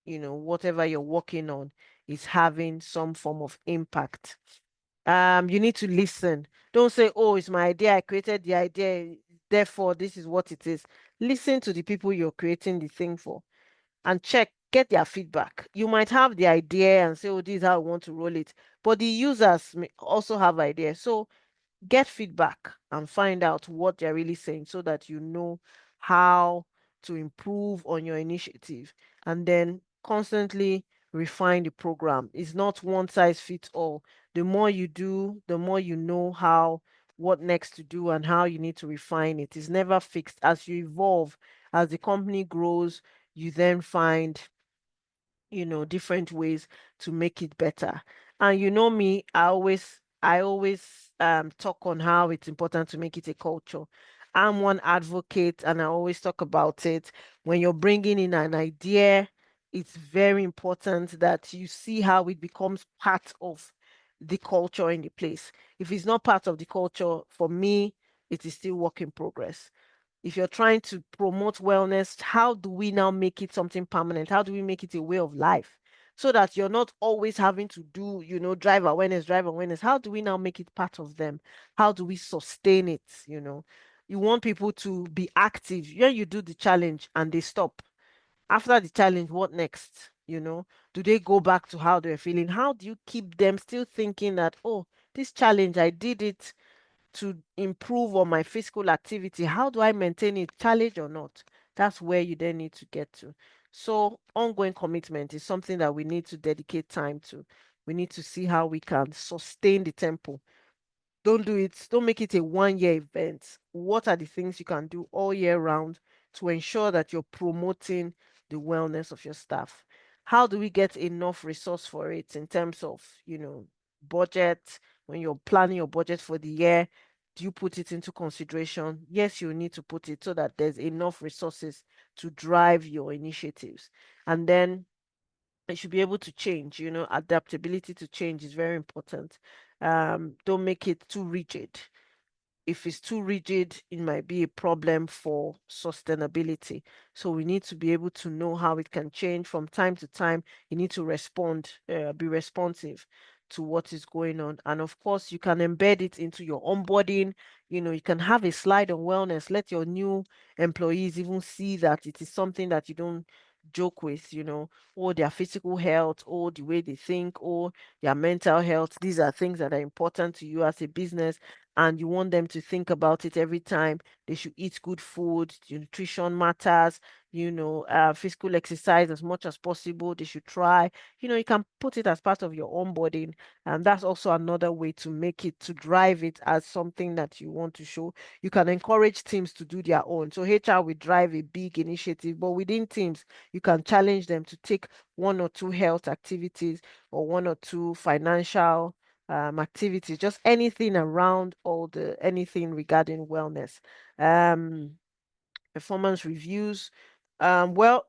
Speaker 2: whatever you're working on is having some form of impact. You need to listen. Don't say, oh, it's my idea, I created the idea, therefore this is what it is. Listen to the people you're creating the thing for and check, get their feedback. You might have the idea and say, oh, this is how I want to roll it, but the users may also have ideas. So get feedback and find out what they're really saying so that you know how to improve on your initiative, and then constantly refine the program. It's not one size fits all. The more you do, the more you know how what next to do and how you need to refine it. It's never fixed. As you evolve, as the company grows, you then find different ways to make it better. And you know me, I always talk on how it's important to make it a culture. I'm one advocate and I always talk about it. When you're bringing in an idea, it's very important that you see how it becomes part of the culture in the place. If it's not part of the culture, for me, it is still work in progress. If you're trying to promote wellness, how do we now make it something permanent? How do we make it a way of life? So that you're not always having to do, drive awareness, drive awareness. How do we now make it part of them? How do we sustain it? You want people to be active. When you do the challenge and they stop, after the challenge, what next? Do they go back to how they're feeling? How do you keep them still thinking that, oh, this challenge, I did it to improve on my physical activity? How do I maintain it, challenge or not? That's where you then need to get to. So, ongoing commitment is something that we need to dedicate time to. We need to see how we can sustain the tempo. Don't make it a 1 year event. What are the things you can do all year round to ensure that you're promoting the wellness of your staff? How do we get enough resource for it in terms of, budget? When you're planning your budget for the year, do you put it into consideration? Yes, you need to put it so that there's enough resources to drive your initiatives. And then it should be able to change. Adaptability to change is very important. Don't make it too rigid. If it's too rigid, it might be a problem for sustainability. So we need to be able to know how it can change from time to time. You need to be responsive to what is going on. And of course, you can embed it into your onboarding. You can have a slide on wellness. Let your new employees even see that it is something that you don't joke with, or their physical health, or the way they think, or their mental health. These are things that are important to you as a business, and you want them to think about it every time. They should eat good food. Nutrition matters. Physical exercise as much as possible. They should try. You can put it as part of your onboarding, and that's also another way to make it, to drive it as something that you want to show. You can encourage teams to do their own. So HR will drive a big initiative, but within teams, you can challenge them to take one or two health activities or one or two financial activities, just anything around anything regarding wellness. Um, Performance reviews. Well,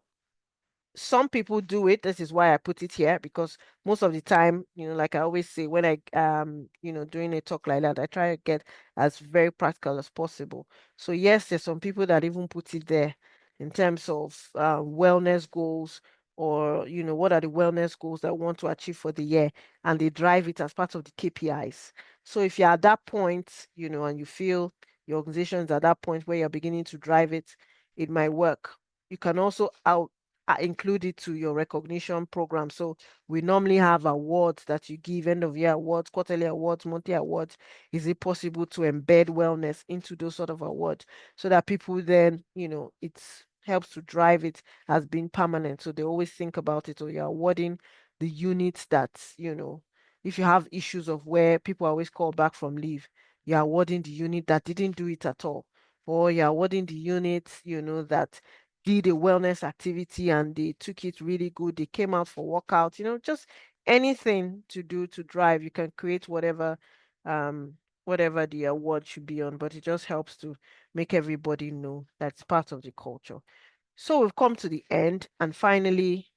Speaker 2: some people do it. This is why I put it here, because most of the time, like I always say, when I doing a talk like that, I try to get as very practical as possible. So yes, there's some people that even put it there in terms of wellness goals, or what are the wellness goals that want to achieve for the year, and they drive it as part of the KPIs. So if you're at that point, and you feel your organization is at that point where you're beginning to drive it, it might work. You can also include it to your recognition program. So we normally have awards that you give, end of year awards, quarterly awards, monthly awards. Is it possible to embed wellness into those sort of awards so that people then, it helps to drive it as being permanent? So they always think about it, or you're awarding the units that, if you have issues of where people always call back from leave, you're awarding the unit that didn't do it at all. Or you're awarding the units, that did a wellness activity and they took it really good. They came out for workout, just anything to do to drive. You can create um, whatever the award should be on, but it just helps to make everybody know that's part of the culture. So we've come to the end, and finally,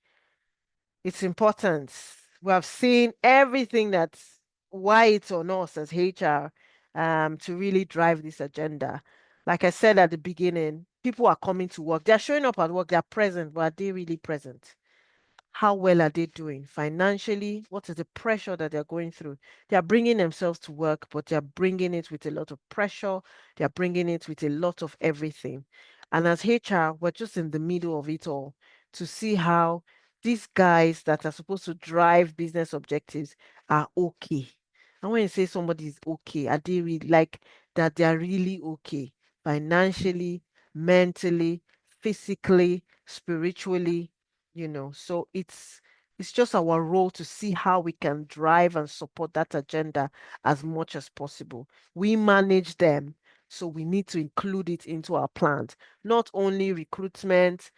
Speaker 2: its importance. We have seen everything that's why it's on us as HR to really drive this agenda. Like I said at the beginning, people are coming to work. They're showing up at work. They're present, but are they really present? How well are they doing financially? What is the pressure that they're going through? They are bringing themselves to work, but they're bringing it with a lot of pressure. They're bringing it with a lot of everything. And as HR, we're just in the middle of it all to see how these guys that are supposed to drive business objectives are okay. And when you say somebody is okay, are they really like that? They are really okay financially, mentally, physically, spiritually. So it's It's just our role to see how we can drive and support that agenda as much as possible. We manage them, so we need to include it into our plans, not only recruitment,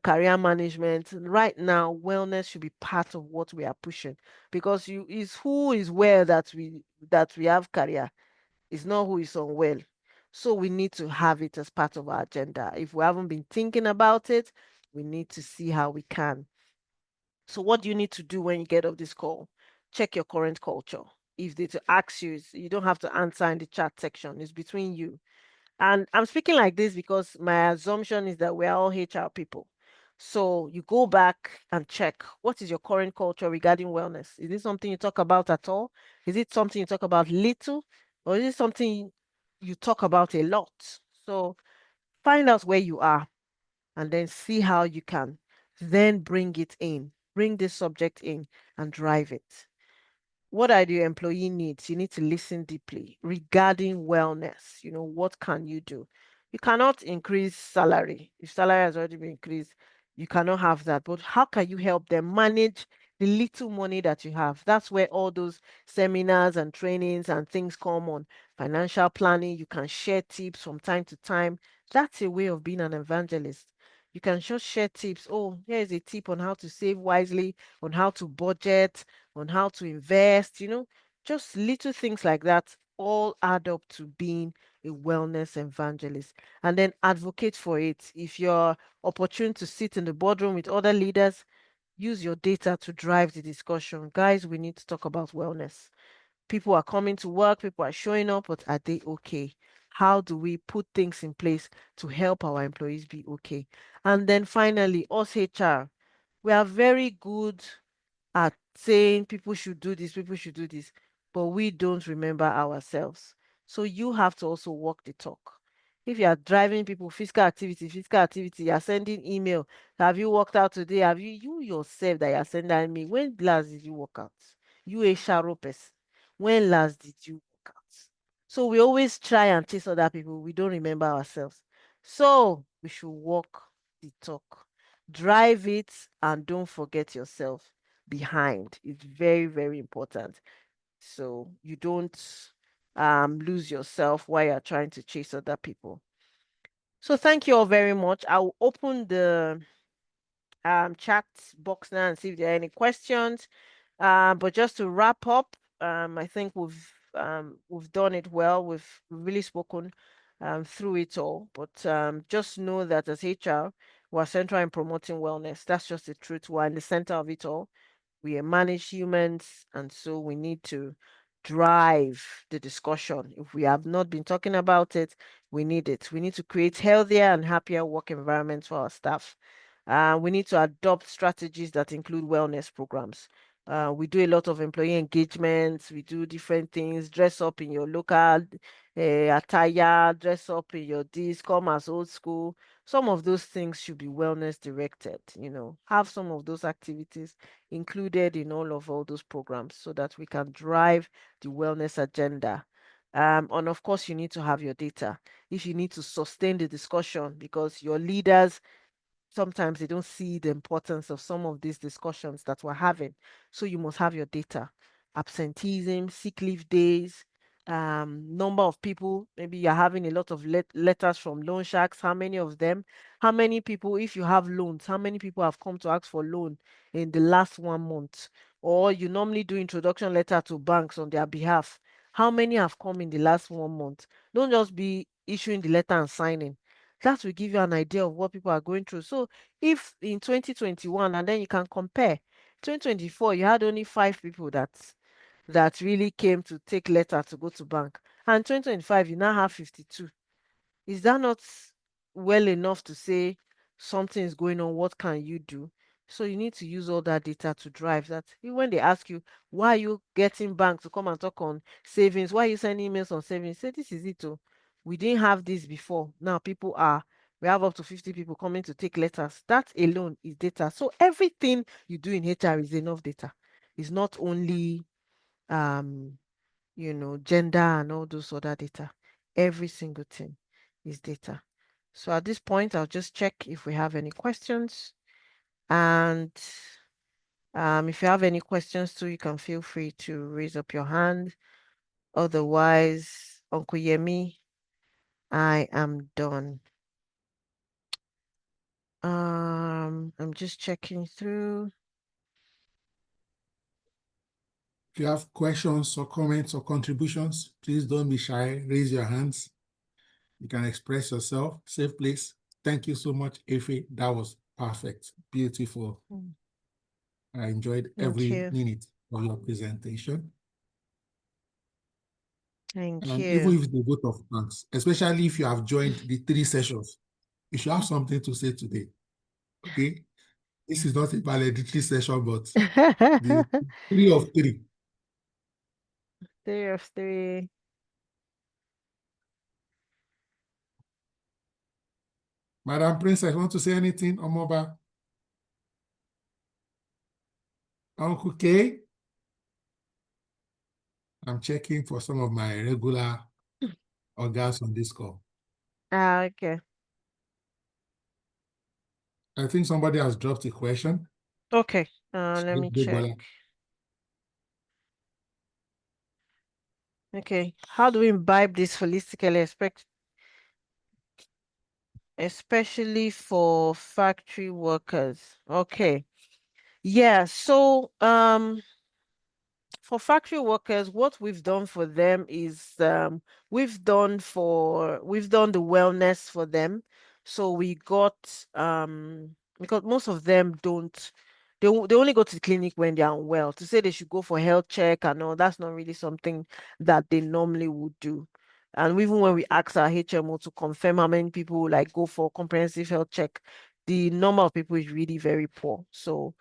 Speaker 2: career management. Right now, wellness should be part of what we are pushing because you is who is well that we have career. It's not who is unwell. So we need to have it as part of our agenda. If we haven't been thinking about it, we need to see how we can. So what do you need to do when you get off this call? Check your current culture. If they to ask you, you don't have to answer in the chat section. It's between you. And I'm speaking like this because my assumption is that we're all HR people. So you go back and check what is your current culture regarding wellness. Is it something you talk about at all? Is it something you talk about little? Or is it something you talk about a lot? So find out where you are and then see how you can then bring it in, bring this subject in and drive it. What are the employee needs? You need to listen deeply regarding wellness. What can you do? You cannot increase salary. If salary has already been increased, you cannot have that. But how can you help them manage the little money that you have? That's where all those seminars and trainings and things come on. Financial planning, you can share tips from time to time. That's a way of being an evangelist. You can just share tips. Oh, here's a tip on how to save wisely, on how to budget, on how to invest, just little things like that all add up to being a wellness evangelist. And then advocate for it. If you're opportune to sit in the boardroom with other leaders, use your data to drive the discussion. Guys, we need to talk about wellness. People are coming to work, people are showing up, but are they okay? How do we put things in place to help our employees be okay? And then finally, us HR, we are very good at saying people should do this, people should do this, but we don't remember ourselves. So you have to also walk the talk. If you are driving people physical activity, you are sending email. Have you worked out today? Have you yourself that you are sending me? When last did you work out? You a sharp person. When last did you work out? So we always try and chase other people. We don't remember ourselves. So we should walk the talk. Drive it and don't forget yourself behind. It's very, very important. So you don't lose yourself while you're trying to chase other people. So thank you all very much. I'll open the chat box now and see if there are any questions. But just to wrap up, I think we've done it well. We've really spoken through it all. But just know that as HR, we're central in promoting wellness. That's just the truth. We're in the center of it all. We manage humans, and so we need to drive the discussion. If we have not been talking about it, we need it. We need to create healthier and happier work environments for our staff. We need to adopt strategies that include wellness programs. We do a lot of employee engagements. We do different things. Dress up in your local attire, dress up in your this, come as old school. Some of those things should be wellness directed, have some of those activities included in all those programs so that we can drive the wellness agenda. And of course, you need to have your data. If you need to sustain the discussion because your leaders sometimes they don't see the importance of some of these discussions that we're having. So you must have your data. Absenteeism, sick leave days, number of people. Maybe you're having a lot of letters from loan sharks. How many of them? How many people, if you have loans, how many people have come to ask for loan in the last 1 month? Or you normally do introduction letter to banks on their behalf. How many have come in the last 1 month? Don't just be issuing the letter and signing. That will give you an idea of what people are going through. So if in 2021, and then you can compare, 2024, you had only 5 people that really came to take letter to go to bank. And 2025, you now have 52. Is that not well enough to say something is going on? What can you do? So you need to use all that data to drive that. When they ask you, why are you getting bank to come and talk on savings? Why are you sending emails on savings? Say, this is it. Oh. We didn't have this before. Now we have up to 50 people coming to take letters. That alone is data. So everything you do in HR is enough data. It's not only gender and all those other data. Every single thing is data. So at this point, I'll just check if we have any questions. And If you have any questions too, you can feel free to raise up your hand. Otherwise, Uncle Yemi, I am done. I'm just checking through.
Speaker 1: If you have questions or comments or contributions, please don't be shy. Raise your hands. You can express yourself. Safe place. Thank you so much, Efe. That was perfect. Beautiful. I enjoyed
Speaker 2: Thank
Speaker 1: every
Speaker 2: you.
Speaker 1: minute of your presentation.
Speaker 2: Thank
Speaker 1: Even
Speaker 2: you.
Speaker 1: if the vote of thanks, especially if you have joined the 3 sessions, you should have something to say today. Okay? This is not a valedictory session, but the 3 of 3.
Speaker 2: 3 of 3.
Speaker 1: Madam Princess, want to say anything, Omoba? Uncle K? I'm checking for some of my regular organs on this call.
Speaker 2: Okay.
Speaker 1: I think somebody has dropped a question.
Speaker 2: Okay. Let me check. Okay. How do we imbibe this holistically, especially for factory workers? Okay. Yeah. So, for factory workers, what we've done for them is we've done the wellness for them. So we got because most of them don't they only go to the clinic when they're unwell. To say they should go for health check and all, that's not really something that they normally would do. And even when we ask our HMO to confirm how many people like go for comprehensive health check, the number of people is really very poor. So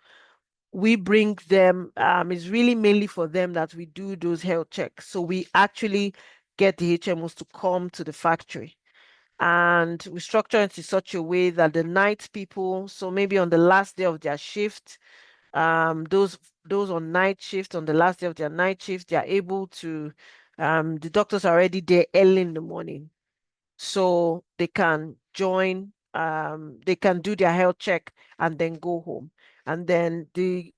Speaker 2: we bring them, it's really mainly for them that we do those health checks. So we actually get the HMOs to come to the factory and we structure it in such a way that the night people, so maybe on the last day of their shift, those on night shift, on the last day of their night shift, they are able to, the doctors are already there early in the morning so they can join, they can do their health check and then go home. And then the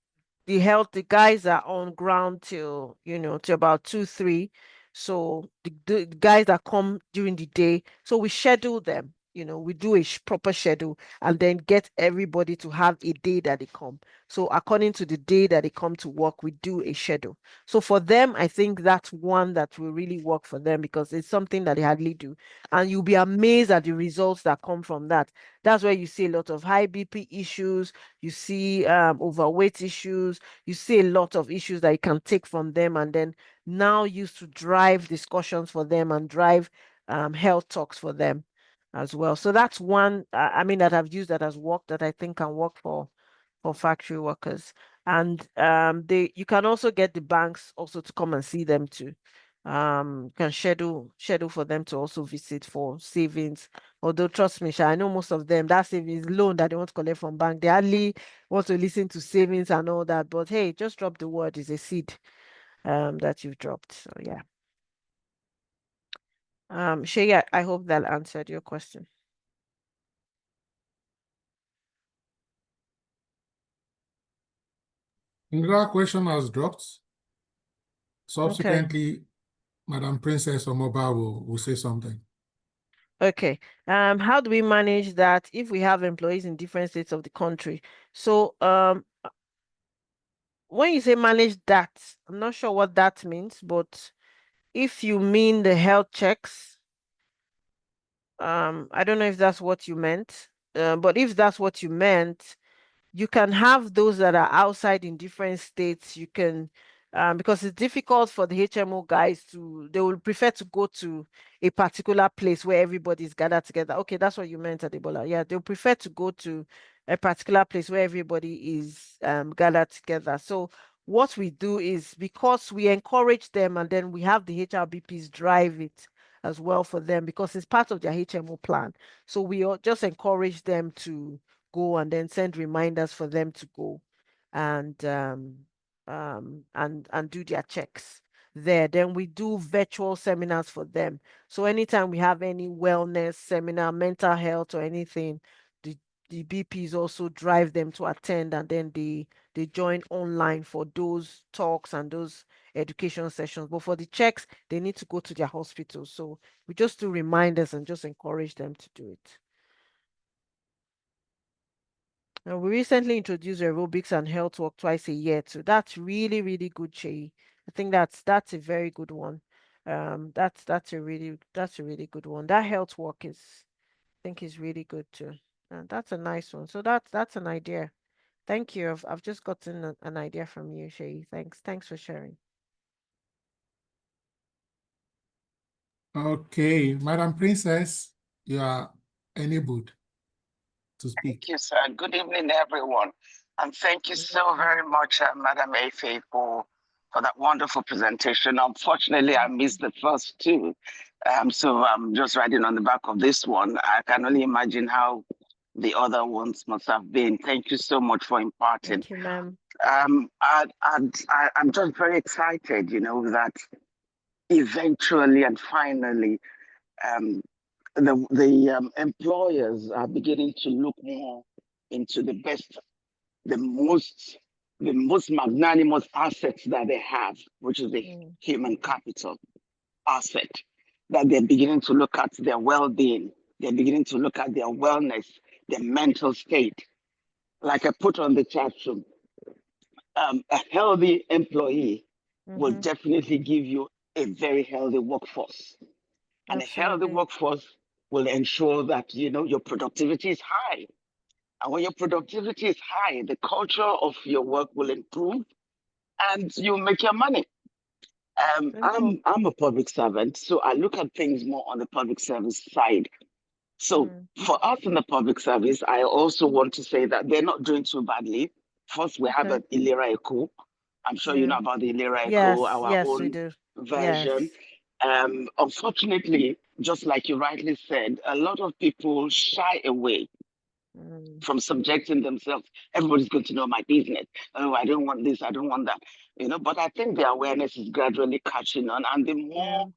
Speaker 2: guys are on ground till, till about 2, 3. So the guys that come during the day, so we schedule them, we do a proper schedule and then get everybody to have a day that they come. So according to the day that they come to work, we do a schedule. So for them, I think that's one that will really work for them because it's something that they hardly do. And you'll be amazed at the results that come from that. That's where you see a lot of high BP issues, you see overweight issues, you see a lot of issues that you can take from them and then now use to drive discussions for them and drive health talks for them as well. So that's one, I mean, that I've used that has worked that I think can work for factory workers. And you can also get the banks also to come and see them too. Can schedule for them to also visit for savings. Although trust me, Sha, I know most of them that savings loan that they want to collect from bank, they hardly want to listen to savings and all that. But hey, just drop the word is a seed that you've dropped. So yeah. Shea, I hope that answered your question.
Speaker 1: Another question has dropped.
Speaker 2: Okay.
Speaker 1: Subsequently, Madam Princess Omoba will say something.
Speaker 2: Okay. How do we manage that if we have employees in different states of the country? So, when you say manage that, I'm not sure what that means, but if you mean the health checks, I don't know if that's what you meant. But if that's what you meant, you can have those that are outside in different states. You can, because it's difficult for the HMO guys they will prefer to go to a particular place where everybody's gathered together. Okay, that's what you meant, Adebola. Yeah, they'll prefer to go to a particular place where everybody is gathered together. So what we do is because we encourage them and then we have the HRBPs drive it as well for them because it's part of their HMO plan. So we just encourage them to go and then send reminders for them to go and and do their checks there. Then we do virtual seminars for them. So anytime we have any wellness seminar, mental health or anything, the the BPs also drive them to attend, and then they join online for those talks and those education sessions. But for the checks, they need to go to their hospital. So we just do reminders and just encourage them to do it. And we recently introduced aerobics and health walk twice a year too. That's really, really good, Shay. I think that's a very good one. That's a really good one. That health walk I think is really good too. And that's a nice one. So that's an idea. Thank you. I've just gotten an idea from you, Shay. Thanks for sharing.
Speaker 1: Okay, Madam Princess, you are enabled to speak.
Speaker 3: Thank you, sir. Good evening, everyone. And thank you so very much, Madam Afe, for that wonderful presentation. Unfortunately, I missed the first two. So I'm just riding on the back of this one. I can only imagine how the other ones must have been. Thank you so much for imparting.
Speaker 2: Thank you, ma'am.
Speaker 3: I'm just very excited, that eventually and finally, um, the employers are beginning to look more into the most the most magnanimous assets that they have, which is the human capital asset. That they're beginning to look at their well-being. They're beginning to look at their wellness, their mental state. Like I put on the chat room, a healthy employee will definitely give you a very healthy workforce. And a healthy
Speaker 2: Absolutely.
Speaker 3: workforce will ensure that your productivity is high. And when your productivity is high, the culture of your work will improve and you make your money.
Speaker 2: Simple.
Speaker 3: I'm a public servant, so I look at things more on the public service side. So for us in the public service, I also want to say that they're not doing too badly. First, we have
Speaker 2: Okay.
Speaker 3: an Ilera Eco. I'm sure you
Speaker 2: Yeah.
Speaker 3: know about the Ilera Eco,
Speaker 2: Yes,
Speaker 3: our
Speaker 2: yes, we
Speaker 3: own
Speaker 2: do.
Speaker 3: version.
Speaker 2: Yes.
Speaker 3: Unfortunately, just like you rightly said, a lot of people shy away from subjecting themselves. Everybody's going to know my business. Oh, I don't want this, I don't want that. But I think the awareness is gradually catching on. And the
Speaker 2: Yeah,
Speaker 3: more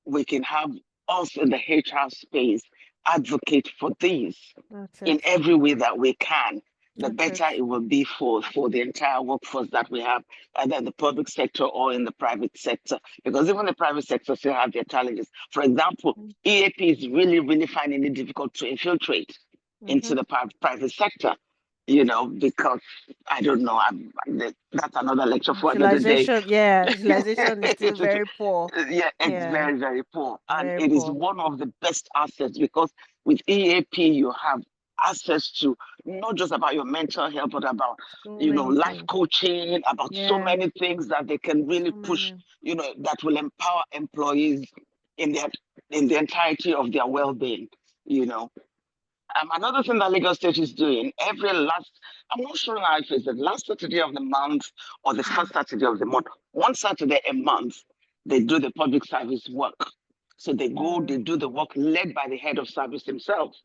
Speaker 3: we can have us in the HR space advocate for these
Speaker 2: that's
Speaker 3: in
Speaker 2: it.
Speaker 3: every way that we can, the
Speaker 2: That's
Speaker 3: better
Speaker 2: it.
Speaker 3: it will be for the entire workforce that we have, either in the public sector or in the private sector. Because even the private sector still have their challenges. For example, EAP is really, really finding it difficult to infiltrate into the private sector, because I don't know, that's another lecture for another day.
Speaker 2: Utilization, yeah, utilization is still very poor.
Speaker 3: Yeah, it's
Speaker 2: Yeah,
Speaker 3: very, very poor. And
Speaker 2: very
Speaker 3: it is
Speaker 2: poor.
Speaker 3: one of the best assets because with EAP, you have access to not just about your mental health, but about,
Speaker 2: So many
Speaker 3: life
Speaker 2: things.
Speaker 3: coaching, about so
Speaker 2: Yeah,
Speaker 3: many things that they can really
Speaker 2: so
Speaker 3: push,
Speaker 2: many.
Speaker 3: that will empower employees in their in the entirety of their well-being, you know. Another thing that Lagos State is doing I'm not sure now if it's the last Saturday of the month or the first Saturday of the month, one Saturday a month, they do the public service work. So they go, they do the work led by the head of service himself.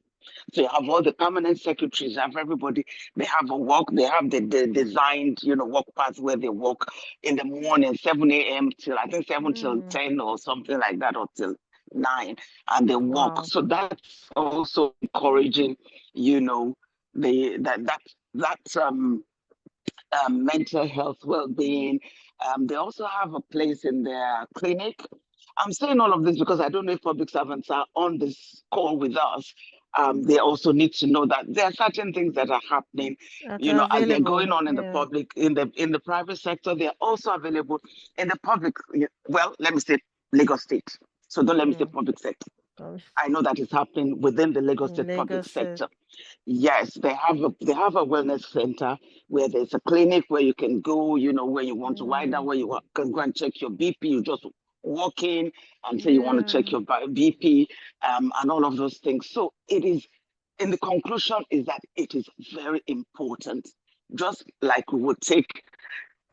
Speaker 3: So you have all the permanent secretaries, you have everybody, they have a walk, they have the designed, walk paths where they walk in the morning, 7 a.m. till I think 7 till 10 or something like that, or till 9, and they walk.
Speaker 2: Wow.
Speaker 3: So that's also encouraging, that mental health, well-being. They also have a place in their clinic. I'm saying all of this because I don't know if public servants are on this call with us. They also need to know that there are certain things that are happening,
Speaker 2: That's
Speaker 3: as they're going
Speaker 2: available.
Speaker 3: on in the
Speaker 2: Yeah.
Speaker 3: public, in the private sector. They're also available in the public. Well, let me say Lagos State. So don't let me say public sector.
Speaker 2: Um,
Speaker 3: I know that is happening within the Lagos
Speaker 2: in
Speaker 3: State public
Speaker 2: Lagos,
Speaker 3: sector. Yes, they have a wellness center where there's a clinic where you can go, where you want to wind down, where can go and check your BP. You just walk in and say you want to check
Speaker 2: yeah.
Speaker 3: your BP, and all of those things. So it is, in the conclusion, is that it is very important. Just like we would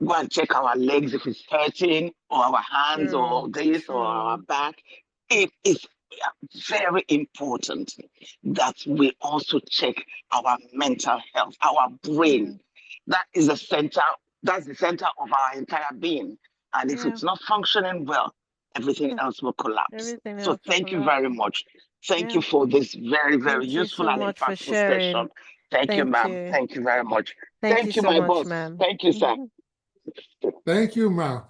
Speaker 3: go and check our legs if it's hurting, or our hands,
Speaker 2: True.
Speaker 3: or this, or our
Speaker 2: True.
Speaker 3: back. It is very important that we also check our mental health, our
Speaker 2: Yeah.
Speaker 3: brain. That is the center, that's the center of our entire being. And if
Speaker 2: Yeah.
Speaker 3: it's not functioning well, everything else will collapse.
Speaker 2: Everything
Speaker 3: So
Speaker 2: else will
Speaker 3: thank you
Speaker 2: collapse.
Speaker 3: very much. Thank
Speaker 2: Yeah.
Speaker 3: you for this very, very
Speaker 2: Thank you
Speaker 3: useful
Speaker 2: so
Speaker 3: and
Speaker 2: much for
Speaker 3: impactful session.
Speaker 2: sharing.
Speaker 3: Thank you,
Speaker 2: Thank
Speaker 3: ma'am.
Speaker 2: you.
Speaker 3: Thank you very much.
Speaker 2: Thank you
Speaker 3: Thank you,
Speaker 2: so
Speaker 3: my
Speaker 2: much,
Speaker 3: boss.
Speaker 2: ma'am.
Speaker 3: Thank you, sir.
Speaker 1: Thank you, ma.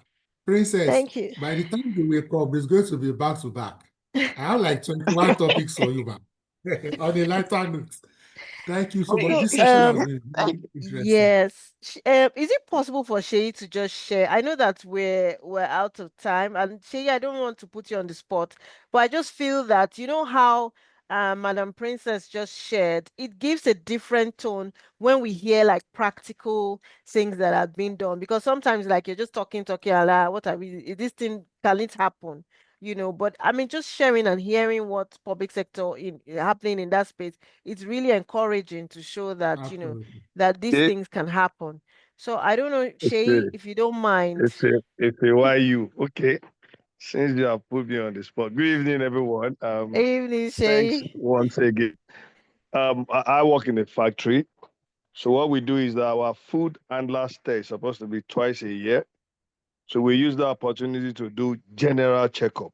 Speaker 1: Princess,
Speaker 2: Thank you.
Speaker 1: by the time you wake up, it's going to be back to back. I have like 21 topics for you, ma. On a lighter note. Thank you so much. This session has been very interesting.
Speaker 2: Yes. Is it possible for Shay to just share? I know that we're out of time, and Shay, I don't want to put you on the spot, but I just feel that you know how Madam Princess just shared, it gives a different tone when we hear like practical things that have been done. Because sometimes like you're just talking, what are we? This thing can it happen? But I mean, just sharing and hearing what public sector in happening in that space, it's really encouraging to show that,
Speaker 1: Absolutely.
Speaker 2: that these
Speaker 4: Okay,
Speaker 2: things can happen. So I don't know,
Speaker 4: it's
Speaker 2: Shay,
Speaker 4: a
Speaker 2: if you don't mind.
Speaker 4: it's a why you. Okay, since you have put me on the spot. Good evening, everyone.
Speaker 2: Evening,
Speaker 4: Thanks
Speaker 2: Shay.
Speaker 4: once again. I work in a factory. So what we do is that our food handlers test is supposed to be twice a year. So we use the opportunity to do general checkup.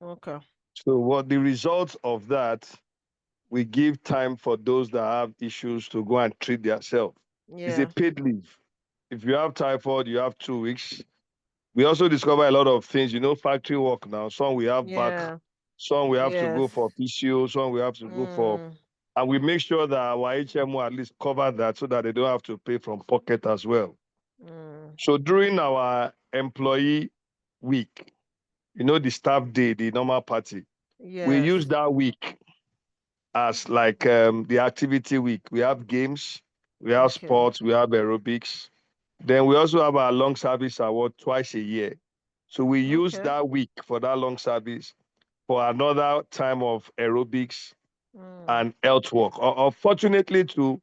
Speaker 2: Okay.
Speaker 4: So what the results of that, we give time for those that have issues to go and treat themselves. It's a
Speaker 2: Yeah.
Speaker 4: paid leave. If you have typhoid, you have 2 weeks. We also discover a lot of things, factory work now. Some we have back,
Speaker 2: Yeah.
Speaker 4: some we have to
Speaker 2: Yes.
Speaker 4: go for PCO, some we have to go for,
Speaker 2: Mm,
Speaker 4: and we make sure that our HMO at least cover that so that they don't have to pay from pocket as well.
Speaker 2: mm,
Speaker 4: So during our employee week, the staff day, the normal party, we
Speaker 2: yes.
Speaker 4: use that week as like the activity week. We have games, we have
Speaker 2: Okay.
Speaker 4: sports, we have aerobics. Then we also have our long service award twice a year. So we use
Speaker 2: Okay.
Speaker 4: that week for that long service for another time of aerobics
Speaker 2: Mm,
Speaker 4: and health work. Unfortunately, too,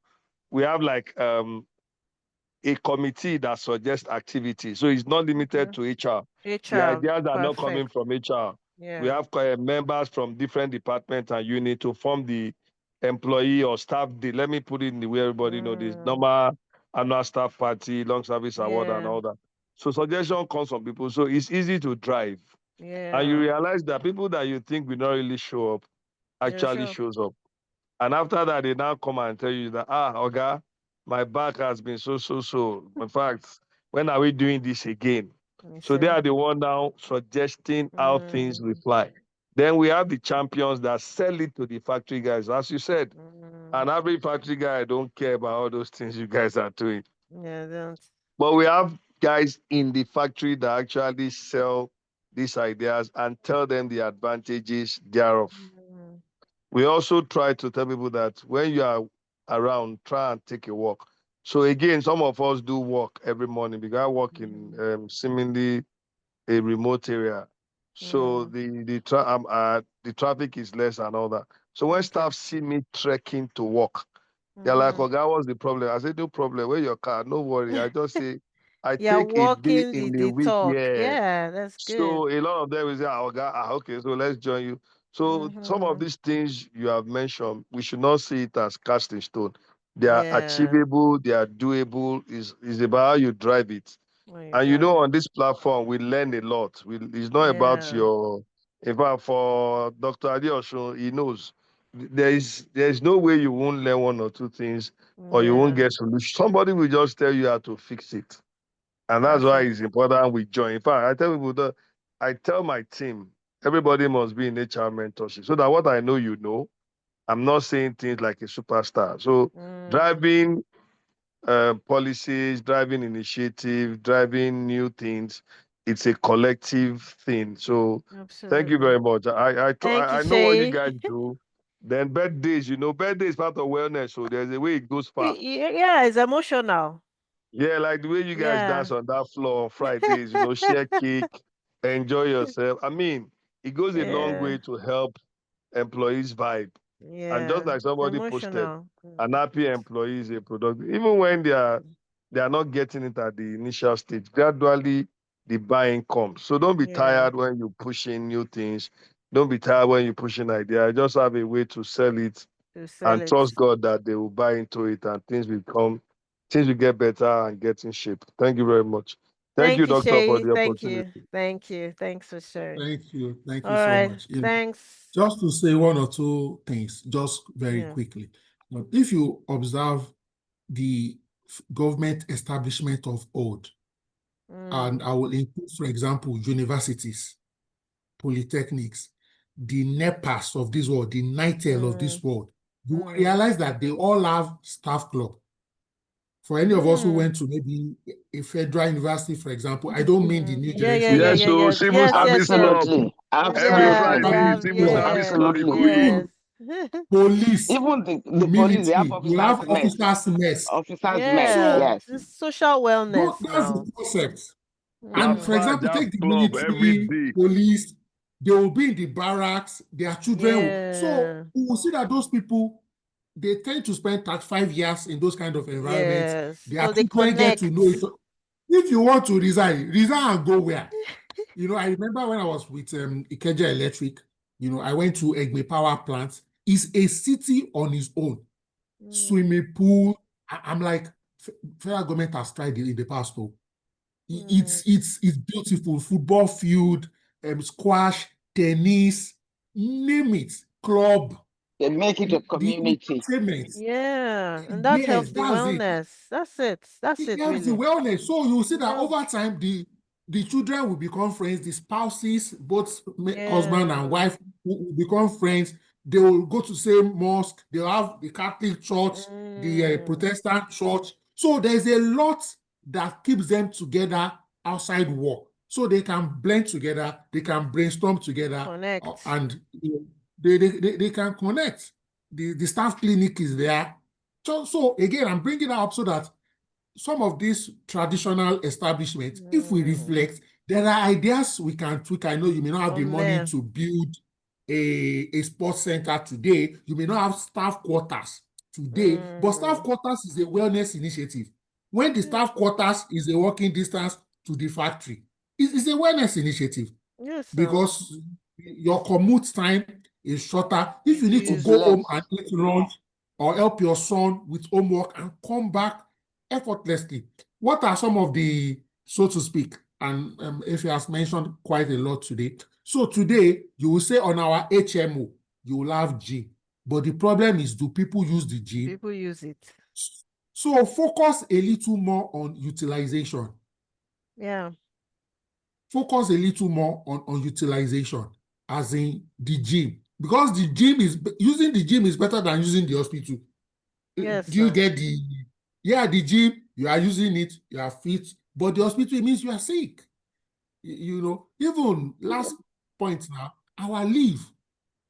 Speaker 4: we have like a committee that suggests activities. So it's not limited
Speaker 2: okay.
Speaker 4: to HR. The
Speaker 2: HR,
Speaker 4: ideas are not coming
Speaker 2: perfect.
Speaker 4: from HR. We
Speaker 2: Yeah.
Speaker 4: have members from different departments and units to form the employee or staff day. Let me put it in the way everybody know this
Speaker 2: Mm,
Speaker 4: normal annual staff party, long service award, and
Speaker 2: yeah.
Speaker 4: all that. So suggestion comes from people. So it's easy to drive. And you
Speaker 2: Yeah.
Speaker 4: realize that people that you think will not really show up
Speaker 2: Yeah,
Speaker 4: actually
Speaker 2: sure.
Speaker 4: shows up. And after that, they now come and tell you that, Oga, my back has been so. In fact, when are we doing this again?
Speaker 2: You
Speaker 4: So they
Speaker 2: see.
Speaker 4: are the one now suggesting how things will
Speaker 2: Mm,
Speaker 4: fly. Then we have the champions that sell it to the factory guys. As you said,
Speaker 2: mm,
Speaker 4: an average factory guy don't care about all those things you guys are doing.
Speaker 2: yeah, don't.
Speaker 4: But we have guys in the factory that actually sell these ideas and tell them the advantages thereof.
Speaker 2: Mm,
Speaker 4: We also try to tell people that when you are around, try and take a walk. So again, some of us do walk every morning because I work in
Speaker 2: mm,
Speaker 4: seemingly a remote area. So
Speaker 2: mm,
Speaker 4: the traffic is less and all that. So when
Speaker 2: okay.
Speaker 4: staff see me trekking to work, they're like,
Speaker 2: Mm-hmm.
Speaker 4: "Okay, what's the problem?" I said, "No problem. Where your car? No worry. I just say I
Speaker 2: Yeah,
Speaker 4: take a day
Speaker 2: walking
Speaker 4: in the
Speaker 2: the
Speaker 4: week.
Speaker 2: talk.
Speaker 4: Yeah,
Speaker 2: Yeah, that's good.
Speaker 4: so a lot of them will say, okay, so let's join you. So some of
Speaker 2: Mm-hmm.
Speaker 4: these things you have mentioned, we should not see it as cast in stone. They are
Speaker 2: Yeah,
Speaker 4: achievable, they are doable. Is about how you drive it.
Speaker 2: when you
Speaker 4: And
Speaker 2: drive
Speaker 4: on
Speaker 2: it.
Speaker 4: this platform, we learn a lot. It's not about
Speaker 2: Yeah,
Speaker 4: your. In fact, for Dr. Adeosun, he knows there is no way you won't learn one or two things or you won't
Speaker 2: yeah,
Speaker 4: get solution. Somebody will just tell you how to fix it. And that's why it's
Speaker 2: perfect.
Speaker 4: important we join. In fact, I tell people that I tell my team, everybody must be in HR mentorship so that what I know, I'm not saying things like a superstar. So
Speaker 2: Mm,
Speaker 4: driving policies, driving initiative, driving new things, it's a collective thing. So thank you
Speaker 2: absolutely.
Speaker 4: very much.
Speaker 2: Thank you,
Speaker 4: I know what you
Speaker 2: Shay.
Speaker 4: guys do. Then birthdays, birthday is part of wellness. So there's a way it goes far.
Speaker 2: Yeah, it's emotional.
Speaker 4: Yeah, like the way you guys
Speaker 2: Yeah.
Speaker 4: dance on that floor on Fridays, share cake, enjoy yourself. I mean, it goes a long
Speaker 2: Yeah,
Speaker 4: way to help employees vibe. And just
Speaker 2: yeah.
Speaker 4: like
Speaker 2: It's
Speaker 4: somebody posted,
Speaker 2: emotional.
Speaker 4: an happy employee is a product. Even when they are not getting it at the initial stage, gradually the buying comes. So don't be
Speaker 2: Yeah,
Speaker 4: tired when you're pushing new things. Don't be tired when you're pushing ideas. Just have a way to sell it
Speaker 2: to sell
Speaker 4: and
Speaker 2: it.
Speaker 4: trust God that they will buy into it and things will get better and get in shape. Thank you very much. Thank you,
Speaker 2: Thank you,
Speaker 4: Doctor, for
Speaker 2: Shay.
Speaker 4: the
Speaker 2: Thank
Speaker 4: opportunity.
Speaker 2: you. Thank you. Thanks for sharing.
Speaker 1: Thank you. Thank
Speaker 2: All
Speaker 1: you so
Speaker 2: right.
Speaker 1: much.
Speaker 2: Thanks.
Speaker 1: Just to say one or two things, just very
Speaker 2: Yeah.
Speaker 1: quickly. If you observe the government establishment of old, and I will include, for example, universities, polytechnics, the NEPAs of this world, the NITEL of this world, you will realize that they all have staff club. For any of us who went to maybe a federal university, for example, I don't mean the new generation.
Speaker 4: Yes, so civil service club.
Speaker 3: Absolutely.
Speaker 4: Every
Speaker 3: Absolutely.
Speaker 4: Friday
Speaker 2: They
Speaker 4: is
Speaker 2: have,
Speaker 4: civil service club.
Speaker 3: Absolutely.
Speaker 2: yes.
Speaker 1: Police,
Speaker 3: Even the police, they have
Speaker 1: military, you have
Speaker 3: officers' mess.
Speaker 1: officers' mess.
Speaker 3: Officers' mess,
Speaker 2: Yeah,
Speaker 1: So
Speaker 3: yes.
Speaker 2: it's social wellness
Speaker 1: that's
Speaker 2: now.
Speaker 1: the concept.
Speaker 4: They
Speaker 1: And
Speaker 4: have
Speaker 1: for
Speaker 4: badge,
Speaker 1: example,
Speaker 4: they have
Speaker 1: take the
Speaker 4: club every
Speaker 1: military,
Speaker 4: day.
Speaker 1: police, they will be in the barracks, their children will. So
Speaker 2: Yeah,
Speaker 1: we will see that those people, they tend to spend 35 years in those kind of environments.
Speaker 2: yes.
Speaker 1: Their
Speaker 2: So they
Speaker 1: children get to
Speaker 2: connect.
Speaker 1: know it. If you want to resign and go where? I remember when I was with Ikeja Electric, I went to Egbe Power Plant. It's a city on its own. Swimming pool. I'm like, federal government has tried it in the past, though. It's beautiful. Football field, squash, tennis, name it, club.
Speaker 3: They make it a
Speaker 1: The
Speaker 3: community.
Speaker 1: entertainment.
Speaker 2: Yeah, and that
Speaker 1: Yes,
Speaker 2: helps the
Speaker 1: that's it.
Speaker 2: wellness. That's it. That's
Speaker 1: It
Speaker 2: it,
Speaker 1: helps the
Speaker 2: really.
Speaker 1: wellness. So you see
Speaker 2: It
Speaker 1: that
Speaker 2: helps.
Speaker 1: over time, the children will become friends, the spouses, both husband and
Speaker 2: Yeah.
Speaker 1: wife will become friends. They will go to the same mosque. They'll have the Catholic church, the Protestant church. So there's a lot that keeps them together outside work. So they can blend together, they can brainstorm together,
Speaker 2: Connect.
Speaker 1: and they can connect. The staff clinic is there. So again, I'm bringing that up so that some of these traditional establishments, if we reflect, there are ideas we can tweak. I know you may not have the
Speaker 2: From
Speaker 1: money
Speaker 2: there.
Speaker 1: to build a sports center today. You may not have staff quarters today, but staff quarters is a wellness initiative. When the staff quarters is a walking distance to the factory, it's a wellness initiative
Speaker 2: Yes, sir.
Speaker 1: because your commute time is shorter. If you need to
Speaker 3: It's
Speaker 1: go
Speaker 2: Reduce.
Speaker 1: home
Speaker 3: less.
Speaker 1: and eat lunch or help your son with homework and come back effortlessly, what are some of the, so to speak, and if you has mentioned quite a lot today. So today, you will say on our HMO, you will have gym. But the problem is, do people use the gym?
Speaker 2: People use it.
Speaker 1: So focus a little more on utilization.
Speaker 2: Yeah.
Speaker 1: Focus a little more on utilization, as in the gym. Because using the gym is better than using the hospital.
Speaker 2: Yes,
Speaker 1: Do you
Speaker 2: sir.
Speaker 1: get the gym, you are using it, you are fit, but the hospital, it means you are sick. Even last point now, our leave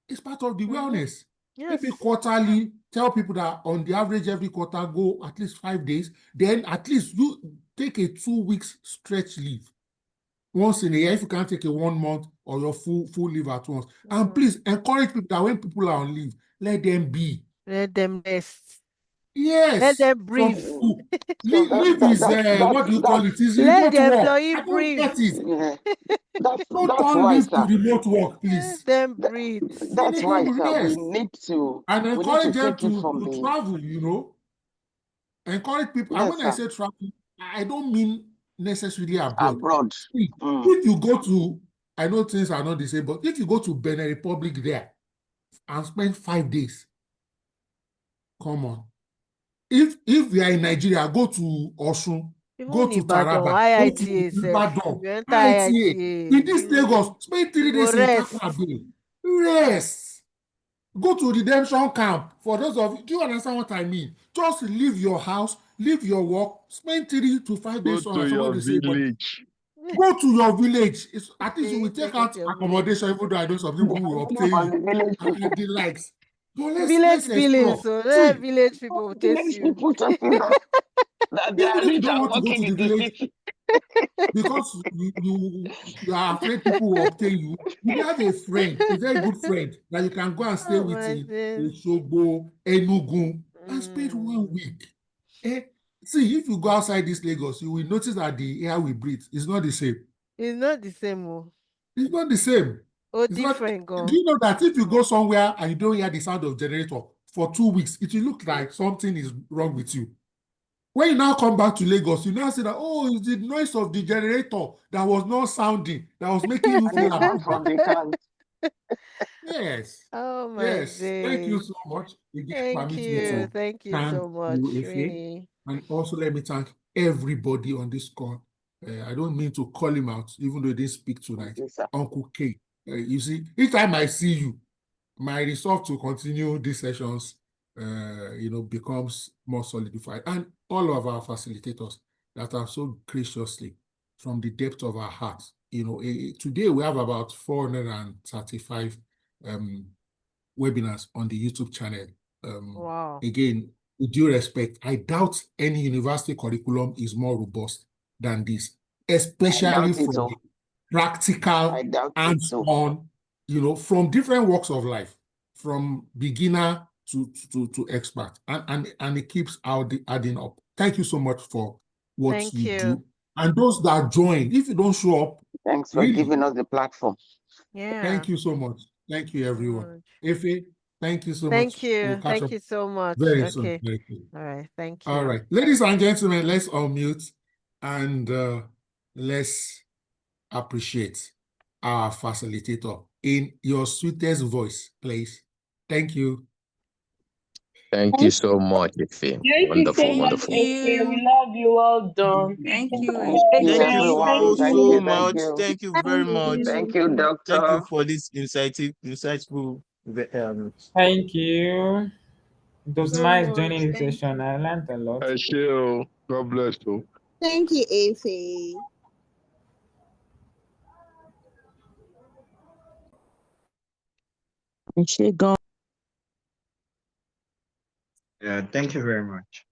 Speaker 1: is part of the wellness.
Speaker 2: Yes.
Speaker 1: Maybe quarterly, tell people that on the average every quarter, go at least 5 days, then at least you take a 2 weeks stretch leave. Once in a year, if you can't take a 1 month or your full leave at once. And please encourage people that when people are on leave, let them be.
Speaker 2: Let them rest.
Speaker 1: Yes.
Speaker 2: Let them
Speaker 1: Some
Speaker 2: breathe.
Speaker 1: people,
Speaker 3: So
Speaker 1: leave is, what do you call it? Is
Speaker 2: Let
Speaker 1: remote
Speaker 2: the
Speaker 1: work.
Speaker 2: employee
Speaker 1: I don't
Speaker 2: breathe.
Speaker 1: get it.
Speaker 3: yeah,
Speaker 1: Don't
Speaker 3: that's
Speaker 1: turn
Speaker 3: why,
Speaker 1: leave to
Speaker 3: sir.
Speaker 1: remote work,
Speaker 2: Let
Speaker 1: please.
Speaker 2: them breathe.
Speaker 1: They
Speaker 3: That's
Speaker 1: need
Speaker 3: why,
Speaker 1: to
Speaker 3: sir.
Speaker 1: rest and
Speaker 3: We need to
Speaker 1: encourage them
Speaker 3: take it
Speaker 1: to
Speaker 3: from the
Speaker 1: travel. Encourage people. And
Speaker 3: yes,
Speaker 1: when I
Speaker 3: sir.
Speaker 1: say travel, I don't mean necessarily abroad.
Speaker 3: Abroad.
Speaker 1: See, if you go to, I know things are not the same, but if you go to Benin Republic there and spend 5 days, come on. If we are in Nigeria, go to Osun, go
Speaker 2: Even
Speaker 1: to
Speaker 2: Ibadan,
Speaker 1: Taraba, go to
Speaker 2: IITA self.
Speaker 1: Ibadan,
Speaker 2: You enter
Speaker 1: ITA. In
Speaker 2: IITA,
Speaker 1: this Lagos, spend
Speaker 2: you
Speaker 1: 3
Speaker 2: go
Speaker 1: days in
Speaker 2: rest.
Speaker 1: Takwa. Rest. Go to redemption camp. For those of you, do you understand what I mean? Just leave your house, leave your work, spend 3 to 5
Speaker 4: Go
Speaker 1: days
Speaker 4: to
Speaker 1: somewhere. Somebody
Speaker 4: your
Speaker 1: say, but
Speaker 4: village.
Speaker 1: go to your village. At least you will
Speaker 2: Okay,
Speaker 1: take
Speaker 2: take out
Speaker 1: out
Speaker 2: your village.
Speaker 1: accommodation, even though I know some
Speaker 3: They
Speaker 1: people
Speaker 3: are
Speaker 1: will
Speaker 3: looking
Speaker 1: obtain
Speaker 3: for
Speaker 1: you
Speaker 3: the village
Speaker 1: and
Speaker 3: people.
Speaker 1: the likes. But let's
Speaker 2: Village billing,
Speaker 1: explore.
Speaker 2: so let
Speaker 1: See,
Speaker 2: village people chase
Speaker 3: Village
Speaker 2: you.
Speaker 3: people to feel that they
Speaker 1: even
Speaker 3: are
Speaker 1: if you
Speaker 3: rich
Speaker 1: don't
Speaker 3: and
Speaker 1: want to go
Speaker 3: working
Speaker 1: to the
Speaker 3: in the
Speaker 1: village
Speaker 3: city.
Speaker 1: because you are afraid people will obtain you, you have a friend, a very good friend that you can go and stay
Speaker 2: Oh
Speaker 1: with
Speaker 2: my
Speaker 1: in
Speaker 2: days.
Speaker 1: Osogbo, Enugu, and spend 1 week. See, if you go outside this Lagos, you will notice that the air we breathe is not the same.
Speaker 2: It's not the same. Oh,
Speaker 1: It's not the same.
Speaker 2: oh
Speaker 1: It's not.
Speaker 2: different,
Speaker 1: Do
Speaker 2: go.
Speaker 1: you know that if you go somewhere and you don't hear the sound of generator for 2 weeks, it will look like something is wrong with you. When you now come back to Lagos, you now say that, oh, it's the noise of the generator that was not sounding, that was making you
Speaker 3: And the
Speaker 1: feel
Speaker 3: sound
Speaker 1: abnormal.
Speaker 3: from the cars.
Speaker 1: Yes.
Speaker 2: Oh my
Speaker 1: Yes. Thank you
Speaker 2: days.
Speaker 1: so much. Again,
Speaker 2: Thank
Speaker 1: permit me
Speaker 2: you.
Speaker 1: to
Speaker 2: Thank you
Speaker 1: thank
Speaker 2: so
Speaker 1: you,
Speaker 2: much,
Speaker 1: Efe.
Speaker 2: really.
Speaker 1: And also let me thank everybody on this call. I don't mean to call him out, even though he didn't speak tonight.
Speaker 3: Yes, sir.
Speaker 1: Uncle K. You see, each time I see you, my resolve to continue these sessions, becomes more solidified. And all of our facilitators that have so graciously, from the depth of our hearts, today we have about 435 webinars on the YouTube channel.
Speaker 2: Wow.
Speaker 1: Again, with due respect, I doubt any university curriculum is more robust than this, especially from the practical,
Speaker 3: I doubt it
Speaker 1: hands-on, from different walks of life, from beginner to expert, and it keeps adding up. Thank you so much for what
Speaker 2: Thank
Speaker 1: you
Speaker 2: you.
Speaker 1: do. And those that join, if you don't show up,
Speaker 3: Thanks for
Speaker 1: really,
Speaker 3: giving us the platform.
Speaker 2: Yeah.
Speaker 1: thank you so much. Thank you, everyone. Efe, thank you so much.
Speaker 2: Thank you.
Speaker 1: We'll catch
Speaker 2: Thank
Speaker 1: up
Speaker 2: you so much.
Speaker 1: very
Speaker 2: Okay.
Speaker 1: soon. Very soon.
Speaker 2: All right. Thank
Speaker 1: All
Speaker 2: you.
Speaker 1: right. Ladies and gentlemen, let's unmute and let's appreciate our facilitator in your sweetest voice, please. Thank you.
Speaker 5: Thank you so much, Ife.
Speaker 6: Thank you
Speaker 5: Wonderful,
Speaker 6: so much,
Speaker 5: wonderful.
Speaker 6: Efe. We love you. Well done.
Speaker 7: Thank you.
Speaker 3: Thank you,
Speaker 7: Thank you
Speaker 3: everyone.
Speaker 7: so,
Speaker 3: Thank
Speaker 7: so
Speaker 3: you.
Speaker 7: much.
Speaker 3: Thank you.
Speaker 7: Thank you very much.
Speaker 3: Thank you,
Speaker 7: Thank you
Speaker 3: doctor.
Speaker 7: for this insightful.
Speaker 6: Thank you. It was
Speaker 8: So
Speaker 6: nice
Speaker 8: much.
Speaker 6: joining the
Speaker 8: Thank
Speaker 6: session.
Speaker 8: you.
Speaker 6: I learned a lot.
Speaker 4: God bless you.
Speaker 8: Thank you, Efe.
Speaker 5: Is she gone?
Speaker 9: Yeah, thank you very much.